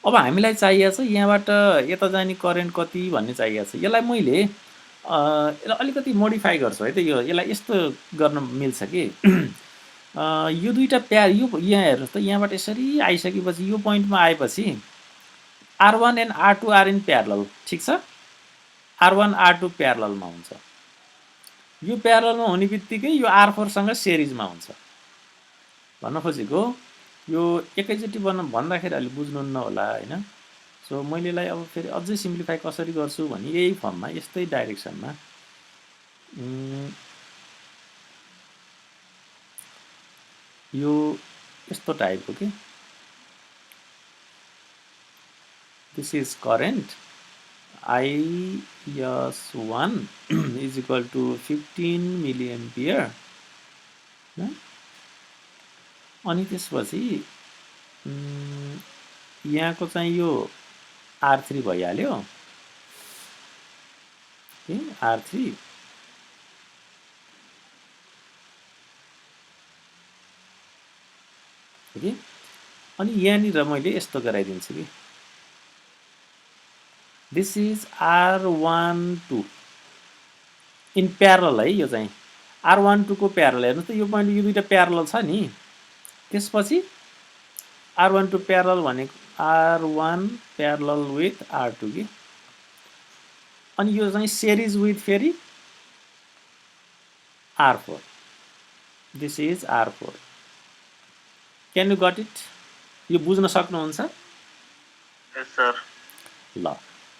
अब हामीलाई चाहिएको छ यहाँबाट यता जाने करेन्ट कति भन्ने चाहिएको छ यसलाई मैले यसलाई अलिकति मोडिफाई गर्छु है त यसलाई यस्तो गर्न मिल्छ कि यो दुईटा प्यार यो यहाँ हेर्नुहोस् त यहाँबाट यसरी आइसकेपछि यो पोइन्टमा आएपछि R1 and R2 are in parallel ठिक छ R1 R2 प्यारललमा हुन्छ यो प्यारललमा हुने बित्तिकै यो R4 सँग सिरिजमा हुन्छ भन्न खोजेको यो एकैचोटि भन्दाखेरि अलि बुझ्नुहुन्न होला हैन सो मैले यसलाई अब फेरि अझै सिम्प्लिफाई कसरी गर्छु भने यही फर्ममा यस्तै डाइरेक्सनमा यो यस्तो टाइपको के this is current IS1 is equal to 15 milliampere अनि त्यसपछि यहाँको चाहिँ यो R3 भइहाल्यो के R3 ओके अनि यहाँनिर मैले यस्तो गराइदिन्छु कि this is R12 in parallel है यो चाहिँ R12 को प्यारलल हेर्नुहोस् त यो पोइन्ट यो दुईटा प्यारलल छ नि त्यसपछि R12 प्यारलल भनेको R1 प्यारलल विथ R2 कि अनि यो चाहिँ सिरिज विथ फेरि R4 this is R4 can you got it यो बुझ्न सक्नुहुन्छ यस सर ल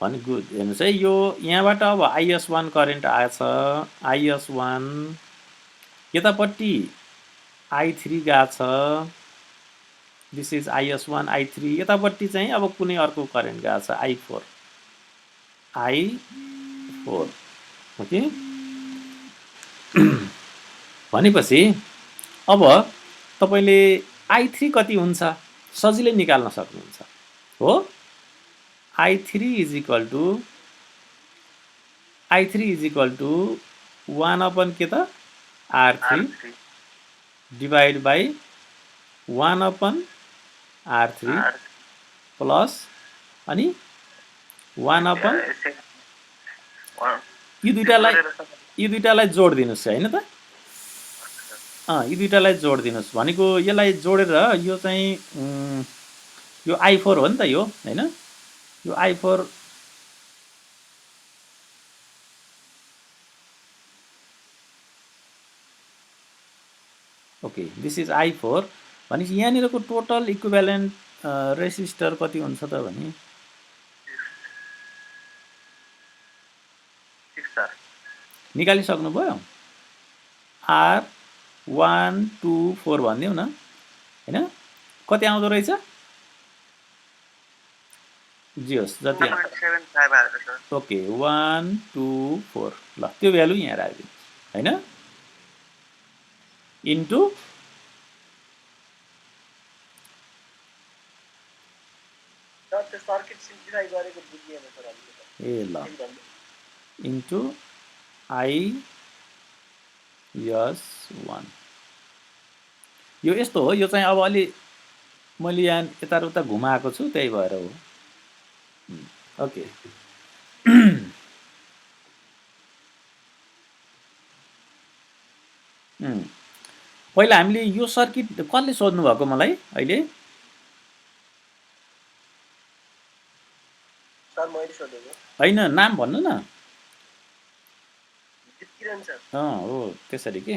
भने गुड हेर्नुहोस् है यो यहाँबाट अब IS1 करेन्ट आएछ IS1 यतापट्टि I3 गएको छ दिस इज IS1 I3 यतापट्टि चाहिँ अब कुनै अर्को करेन्ट गएको छ I4 ओके भनेपछि अब तपाईले I3 कति हुन्छ सजिलै निकाल्न सक्नुहुन्छ हो I3 is equal to 1 upon के त R3 divide by 1 upon R3 plus अनि 1 upon यो दुईटालाई जोड दिनुस् हैन त यो दुईटालाई जोड दिनुस् भनेको यसलाई जोडेर यो चाहिँ यो I4 हो नि त यो हैन यो I4 okay this is I4 भनेपछि यहाँनिरको टोटल इक्विभ्यालेन्ट रेसिस्टर कति हुन्छ त भने निकालिसक्नुभयो R124 भनिदिउँ न हैन कति आउँदो रहेछ जियोस् जति ओके 1 2 4 ल त्यो भ्यालु यहाँ राखिदिनु हैन इन्टु ए ल इन्टु IS1 यो यस्तो हो यो चाहिँ अब अलि मैले यहाँ यताउता घुमाएको छु त्यही भएर हो ओके पहिला हामीले यो सर्किट कसले सोध्नु भएको मलाई अहिले सर मैले सोधेको हैन नाम भन्नु न दिपकिरण सर हो त्यसरी के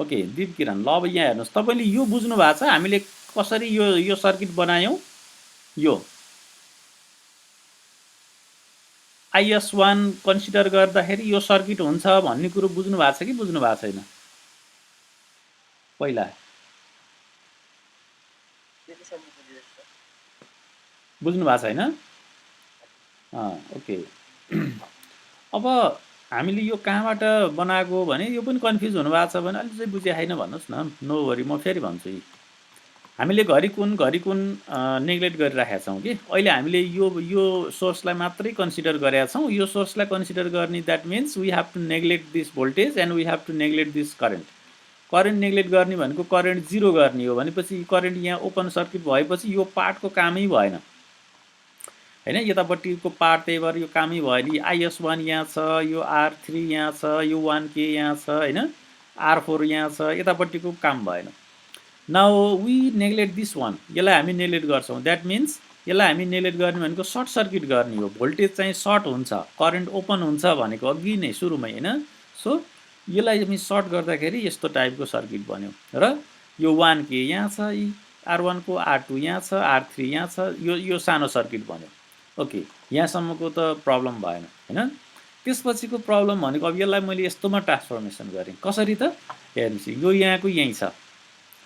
ओके दिपकिरण ल अब यहाँ हेर्नुस् तपाईले यो बुझ्नु भएको छ हामीले कसरी यो सर्किट बनायौं यो IS1 कन्सिडर गर्दाखेरि यो सर्किट हुन्छ भन्ने कुरो बुझ्नु भएको छ कि बुझ्नु भएको छैन पहिला बुझ्नु भएको छैन ओके अब हामीले यो कहाँबाट बनाएको भने यो पनि कन्फ्युज हुनु भएको छ भने अलि चाहिँ बुझे छैन भन्नुस् न नो वरी म फेरि भन्छु हामीले घरि कुन नेग्लेक्ट गरिराखेका छौं कि अहिले हामीले यो सोर्सलाई मात्रै कन्सिडर गरेका छौं यो सोर्सलाई कन्सिडर गर्ने that means we have to neglect this voltage and we have to neglect this current current neglect गर्ने भनेको करेन्ट 0 गर्ने हो भनेपछि करेन्ट यहाँ ओपन सर्किट भएपछि यो पार्टको कामै भएन हैन यतापट्टिको पार्ट त्यही भएर यो कामै भयो नि IS1 यहाँ छ यो R3 यहाँ छ यो 1K यहाँ छ हैन R4 यहाँ छ यतापट्टिको काम भएन now we neglect this one यसलाई हामी नेग्लेक्ट गर्छौँ द्याट मिन्स यसलाई हामी नेग्लेक्ट गर्ने भनेको सर्ट सर्किट गर्ने हो भोल्टेज चाहिँ सर्ट हुन्छ करेन्ट ओपन हुन्छ भनेको अघि नै सुरुमै हैन सो यसलाई हामी सर्ट गर्दाखेरि यस्तो टाइपको सर्किट बन्यो र यो 1K यहाँ छ R1 को R2 यहाँ छ R3 यहाँ छ यो सानो सर्किट बन्यो ओके यहाँसम्मको त प्रब्लम भएन हैन त्यसपछिको प्रब्लम भनेको अब यसलाई मैले यस्तोमा ट्रान्सफर्मेसन गरेँ कसरी त हेर्नुस् यो यहाँको यही छ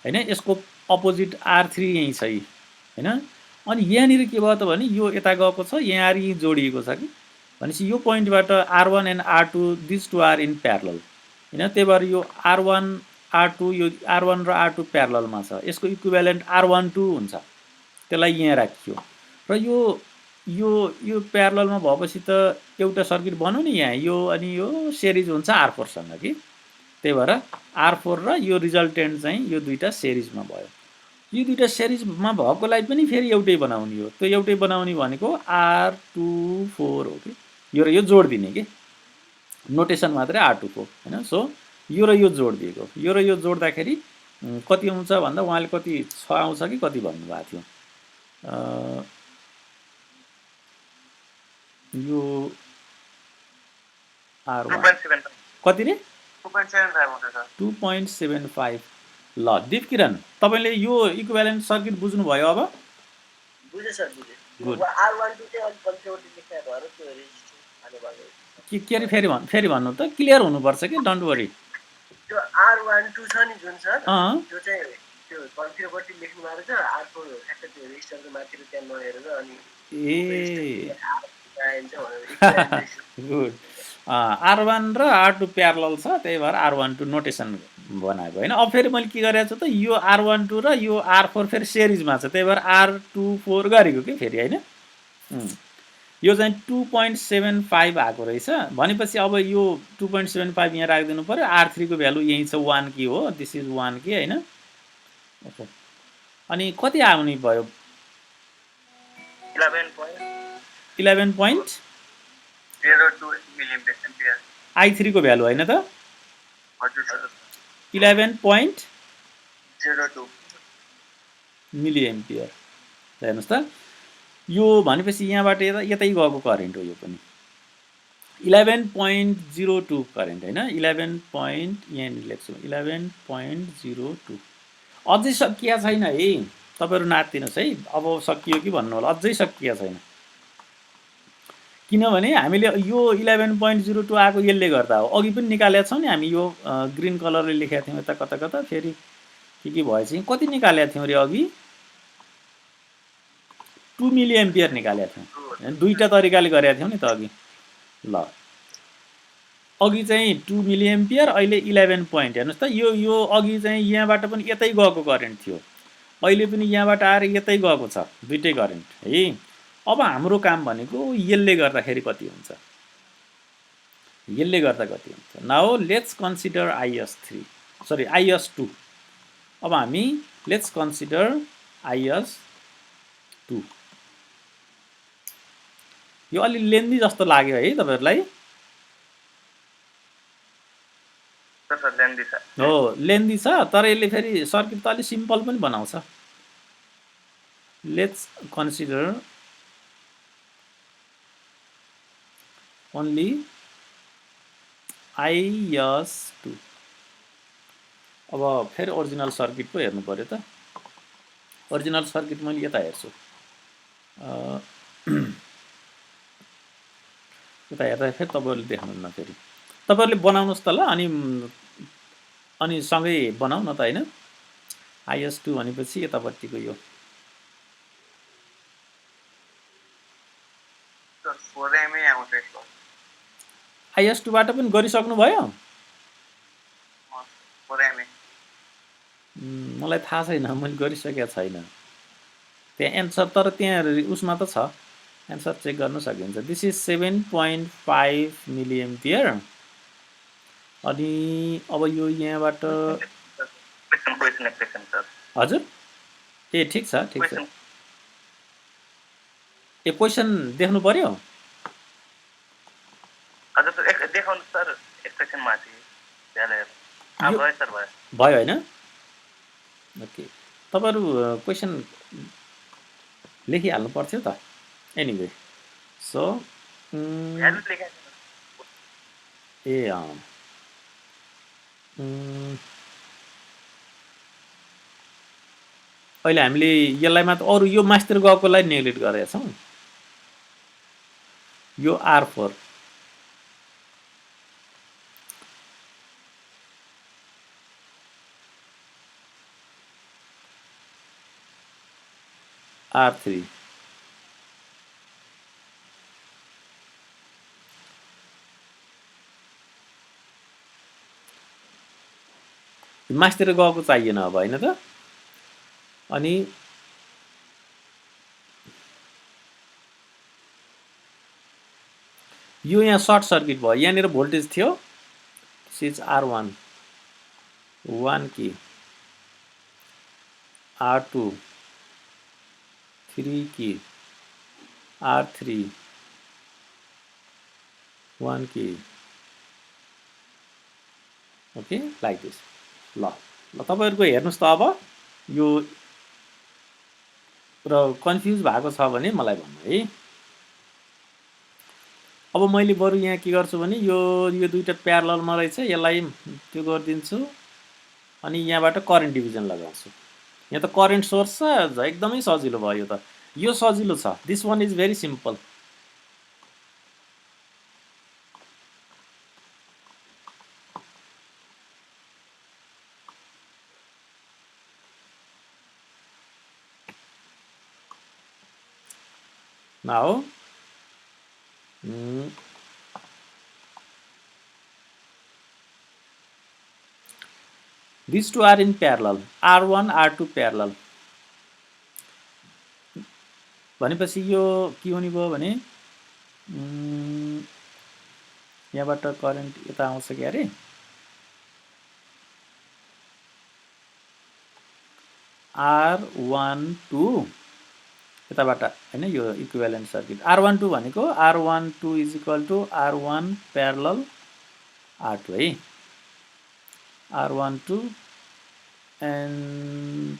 हैन यसको अपोजिट R3 यही छ हैन अनि यहाँनिर के भयो त भने यो यता गएको छ यहाँ यही जोडिएको छ कि भनेपछि यो पोइन्टबाट R1 and R2 this two are in parallel हैन त्यही भएर यो R1 R2 यो R1 र R2 प्यारललमा छ यसको इक्विभ्यालेन्ट R12 हुन्छ त्यसलाई यहाँ राखियो र यो प्यारललमा भएपछि त एउटा सर्किट बन्यो नि यहाँ यो अनि यो सिरिज हुन्छ R4 सँग कि त्यही भएर R4 र यो रिजल्टेन्ट चाहिँ यो दुईटा सिरिजमा भयो यो दुईटा सिरिजमा भएकोलाई पनि फेरि एउटै बनाउने हो त्यो एउटै बनाउने भनेको R24 हो कि यो र यो जोड दिने के नोटेसन मात्रै R24 हैन सो यो र यो जोड दिएको यो र यो जोड्दाखेरि कति आउँछ भन्दा उहाँले कति 6 आउँछ कि कति भन्नु भएको थियो यो R1 कति रे 2.75 ल दीप किरण तपाईले यो इक्विभ्यालेन्ट सर्किट बुझ्नु भयो अब बुझे सर बुझे गुड R12 चाहिँ अलि कन्फ्युजन लेख्या भएर त्यो रेजिस्टर हाले भयो के रे फेरि भन्नु त क्लियर हुनुपर्छ कि डोन्ट वरी त्यो R12 छ नि जुन सर त्यो चाहिँ त्यो कन्फ्युजन लेख्नु भएको छ R4 ठ्याक्क त्यो रेजिस्टरको माथि र त्यहाँ नहेरेर अनि गुड R1 र R2 प्यारलल छ त्यही भएर R12 नोटेसन बनाएको हैन अब फेरि मैले के गरेको छु त यो R12 र यो R4 फेरि सिरिजमा छ त्यही भएर R24 गरेको के फेरि हैन यो चाहिँ 2.75 आएको रहेछ भनेपछि अब यो 2.75 यहाँ राखिदिनु पर्यो R3 को भ्यालु यही छ 1K हो दिस इज 1K हैन ओके अनि कति आउने भयो 11.02 मिलिएम्पियर I3 को भ्यालु हैन त हजुर सर 11.02 मिलिएम्पियर हेर्नुस् त यो भनेपछि यहाँबाट यतै गएको करेन्ट हो यो पनि 11.02 करेन्ट हैन 11. यहाँ लेख्छु 11.02 अझै सकिया छैन है तपाईहरु नाच्दिनुस् है अब सकियो कि भन्नु होला अझै सकिया छैन किनभने हामीले यो 11.02 आएको यसले गर्दा हो अघि पनि निकालेका छौं नि हामी यो ग्रीन कलरले लेखेका थियौं यता कता कता फेरि के भएछ कति निकालेका थियौं रे अघि 2 मिलिएम्पियर निकालेका थियौं दुईटा तरिकाले गरेका थियौं नि त अघि ल अघि चाहिँ 2 मिलिएम्पियर अहिले 11 पोइन्ट हेर्नुस् त यो अघि चाहिँ यहाँबाट पनि यतै गएको करेन्ट थियो अहिले पनि यहाँबाट आएर यतै गएको छ दुईटै करेन्ट है अब हाम्रो काम भनेको यसले गर्दाखेरि कति हुन्छ नाउ लेट्स कन्सिडर IS2 अब हामी लेट्स कन्सिडर IS2 यो अलि लेन्दी जस्तो लाग्यो है तपाईहरुलाई हो लेन्दी छ तर यसले फेरि सर्किट त अलि सिम्पल पनि बनाउँछ लेट्स कन्सिडर only IS2 अब फेरि ओरिजिनल सर्किट पो हेर्नु पर्यो त ओरिजिनल सर्किट मैले यता हेर्छु यता हेर्दा फेरि तपाईहरुले देख्नुहुन्न फेरि तपाईहरुले बनाउनुस् त ल अनि सँगै बनाऊ न त हैन IS2 भनेपछि यतापट्टिको यो IS2 बाट पनि गरिसक्नु भयो मलाई थाहा छैन मैले गरिसकेको छैन त्यहाँ एन्सर तर त्यहाँ उसमा त छ एन्सर चेक गर्न सकिन्छ दिस इज 7.5 मिलिएम्पियर अनि अब यो यहाँबाट क्वेसन एक सेकेन्ड सर हजुर ए ठिक छ ठिक छ क्वेसन ए क्वेसन देख्नु पर्यो हजुर सर एक देखाउनु सर एक सेकेन्ड माथि ध्यान हेर यो- भयो सर भयो भयो होइन ओके तपाईँहरू क्वेसन लेखिहाल्नु पर्थ्यो त एनिवे सो ध्यान लेखेको ए अहिले हामीले यसलाई मात्र अरू यो मास्तिर गएकोलाई नेग्लेक्ट गरेका छौँ यो R4 R3 मास्तिर गएको चाहिएन अब होइन त अनि यो यहाँ सर्ट सर्किट भयो यहाँनिर भोल्टेज थियो सिज R1 1 k R2 3 k R3 1 k okay like this ल ल तपाईहरुको हेर्नुस् त अब यो र कन्फ्युज भएको छ भने मलाई भन्नु है अब मैले बरु यहाँ के गर्छु भने यो दुईटा प्यारललमा रहेछ यसलाई त्यो गर्दिन्छु अनि यहाँबाट करेन्ट डिभिजन लगाउँछु यहाँ त करेन्ट सोर्स छ एकदमै सजिलो भयो त यो सजिलो छ this one is very simple now these two are in parallel R1 R2 parallel भनेपछि यो के हुने भयो भने यहाँबाट करेन्ट यता आउँछ के अरे R12 यताबाट हैन यो इक्विभ्यालेन्ट सर्किट R12 भनेको R12 is equal to R1 parallel R2 है R12 and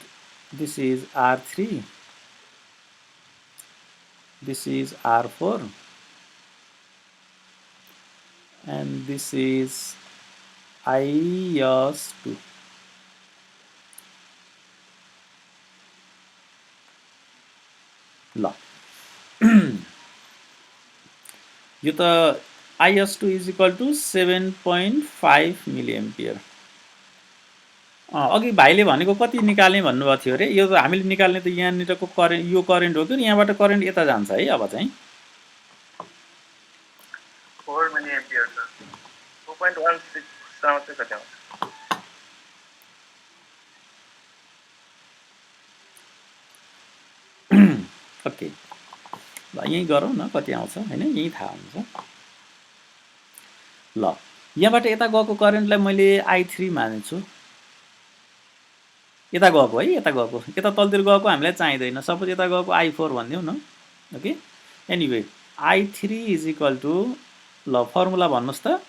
this is R3 this is R4 and this is IS2 ल यो त IS2 is equal to 7.5 milliampere अघि भाइले भनेको कति निकाल्ने भन्नुभएको थियो अरे यो त हामीले निकाल्ने त यहाँनिरको करेन्ट यो करेन्ट हो कि यहाँबाट करेन्ट यता जान्छ है अब चाहिँ 4 मिलिएम्पियर सर 2.16 सम्म चाहिँ कति आउँछ ओके ल यही गरौँ न कति आउँछ हैन यही थाहा हुन्छ ल यहाँबाट यता गएको करेन्टलाई मैले I3 मानेछु यता गएको है यता गएको यता तलतिर गएको हामीलाई चाहिँदैन सपोज यता गएको I4 भनिदिउँ न okay anyway I3 is equal to ल फर्मुला भन्नुस् त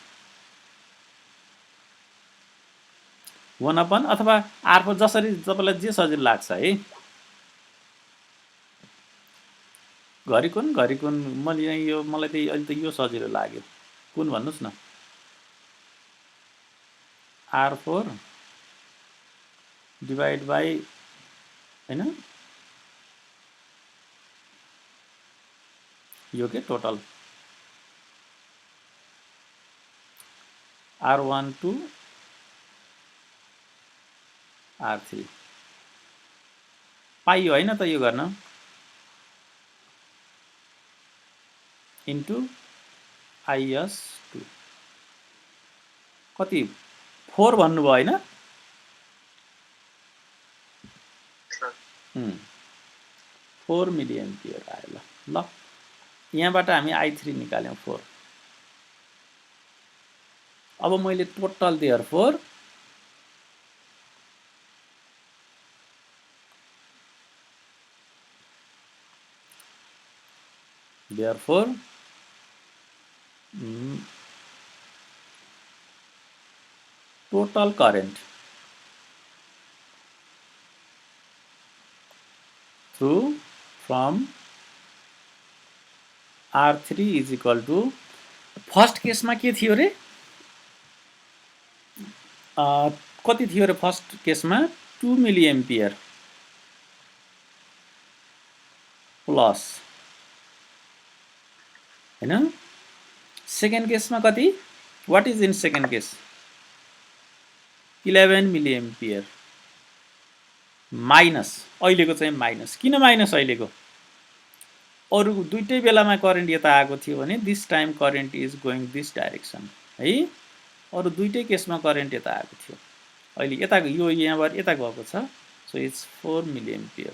1/, अथवा R4 जसरी तपाईलाई जे सजिलो लाग्छ है घरिकुन मैले यो मलाई त अहिले त यो सजिलो लाग्यो कुन भन्नुस् न R4 डिवाइड बाइ हैन यो के टोटल R12 R3 पाइयो हैन त यो गर्न इन्टु IS2 कति 4 भन्नुभयो हैन 4 मिलिएम्पियर आयो ल यहाँबाट हामी I3 निकाल्यौं 4 अब मैले total there 4 therefore total current through from R3 is equal to first केसमा के थियो रे कति थियो रे फर्स्ट केसमा 2 मिलिएम्पियर प्लस हैन सेकेन्ड केसमा कति what is in second case 11 milliampere minus अहिलेको चाहिँ माइनस किन माइनस अहिलेको अरु दुईटै बेलामा करेन्ट यता आएको थियो भने this time current is going this direction है अरु दुईटै केसमा करेन्ट यता आएको थियो अहिले यता यो यहाँबाट यता गएको छ so it's 4 milliampere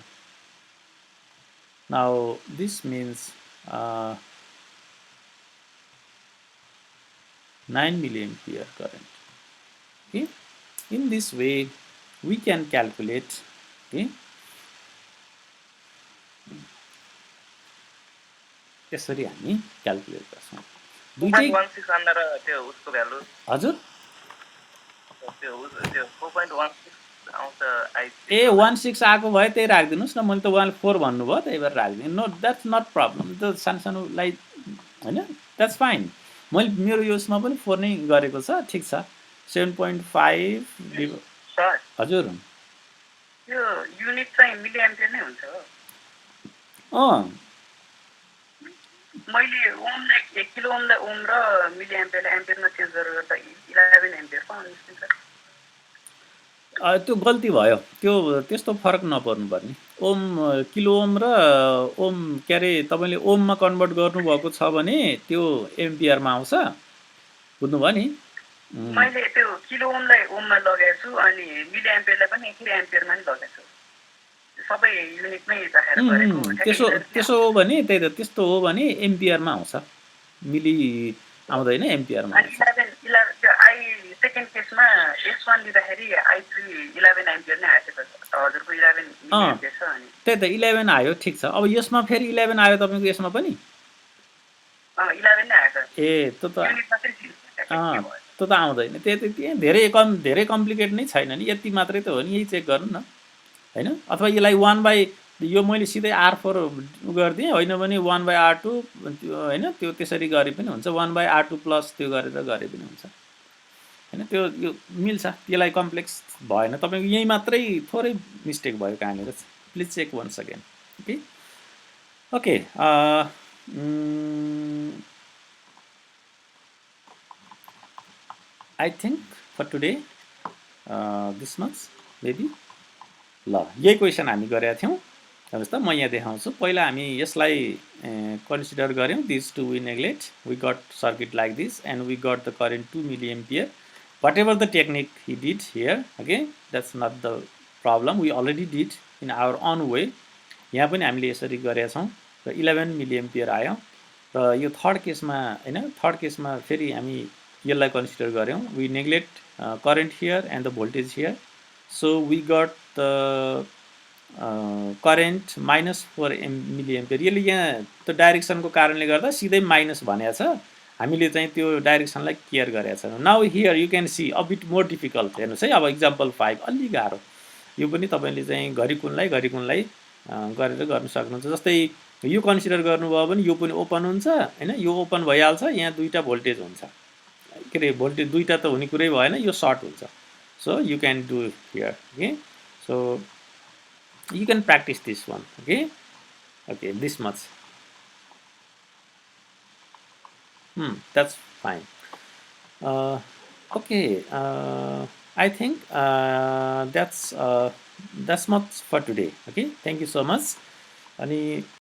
now this means 9 milliampere current. Okay, in this way we can calculate. Okay, यसरी हामी क्याल्कुलेट गर्छौं दुईटै 2.16 अन्डर त्यो उसको भ्यालु हजुर त्यो 4.16 आउँछ आई ए 16 आएको भए त्यही राख्दिनुस् न मैले त 14 भन्नुभयो त्यही भएर राख्दिनु नो द्याट्स नट प्रब्लम त सानसानोलाई हैन द्याट्स फाइन मैले मेरो यसमा पनि 4 नै गरेको छ ठीक छ 7.5 सर हजुर यो युनिट चाहिँ मिलिएम्पियर नै हुन्छ मैले ओमलाई 1 किलो ओमलाई ओम र मिलिएम्पियरलाई एम्पियरमा चेन्ज गरेर गर्दा 11 एम्पियर पाउन निस्किन्छ त्यो गल्ती भयो त्यो त्यस्तो फरक नपर्नु पर्ने ओम किलो ओम र ओम के अरे तपाईले ओममा कन्भर्ट गर्नुभएको छ भने त्यो एम्पियरमा आउँछ बुझ्नुभयो नि मैले त्यो किलो ओमलाई ओममा लगाएको छु अनि मिलिएम्पियरलाई पनि एकले एम्पियरमा नि लगाएको छु सबै युनिटमै राखेर गरेको त्यसो हो भने त्यही त त्यस्तो हो भने एम्पियरमा आउँछ मिली आउँदैन एम्पियरमा आउँछ 11 आई सेकेन्ड केसमा S1 लिँदाखेरि I3 11 एम्पियर नै आएको छ हजुरको 11 मिलिएम्पियर छ अनि त्यही त 11 आयो ठीक छ अब यसमा फेरि 11 आयो तपाईको यसमा पनि 11 नै आएको छ ए त्यो त युनिट मात्रै त्यो त आउँदैन त्यही धेरै कम्प्लिकेट नै छैन नि यति मात्रै त हो नि यही चेक गर्नु न हैन अथवा यसलाई 1 यो मैले सिधै R4 गर्दिए होइन भने 1/R2 हैन त्यो त्यसरी गरे पनि हुन्छ 1/R2 प्लस त्यो गरेर गरे पनि हुन्छ हैन त्यो यो मिल्छ त्यसलाई कम्प्लेक्स भएन तपाईको यही मात्रै थोरै मिस्टेक भयो कहाँनिर please check once again okay I think for today this much maybe ल यही क्वेसन हामी गरेका थियौं हेर्नुस् त म यहाँ देखाउँछु पहिला हामी यसलाई कन्सिडर गर्यौं this two we neglect we got circuit like this and we got the current 2 milliampere whatever the technique he did here okay that's not the problem we already did in our own way यहाँ पनि हामीले यसरी गरेका छौं र 11 milliampere आयो र यो थर्ड केसमा हैन थर्ड केसमा फेरि हामी यसलाई कन्सिडर गर्यौं we neglect current here and the voltage here so we got the current minus 4 milliampere यसले यहाँ त्यो डाइरेक्सनको कारणले गर्दा सिधै माइनस भनेको छ हामीले चाहिँ त्यो डाइरेक्सनलाई केयर गरेका छैनौं now here you can see a bit more difficult हेर्नुस् है अब एक्जाम्पल 5 अलि गाह्रो यो पनि तपाईले चाहिँ घरिकुनलाई गरेर गर्न सक्नुहुन्छ जस्तै यो कन्सिडर गर्नुभयो भने यो पनि ओपन हुन्छ हैन यो ओपन भइहाल्छ यहाँ दुईटा भोल्टेज हुन्छ के रे भोल्टेज दुईटा त हुने कुरै भएन यो सर्ट हुन्छ so you can do it here okay so you can practice this one okay this much that's fine okay I think that's much for today okay thank you so much ani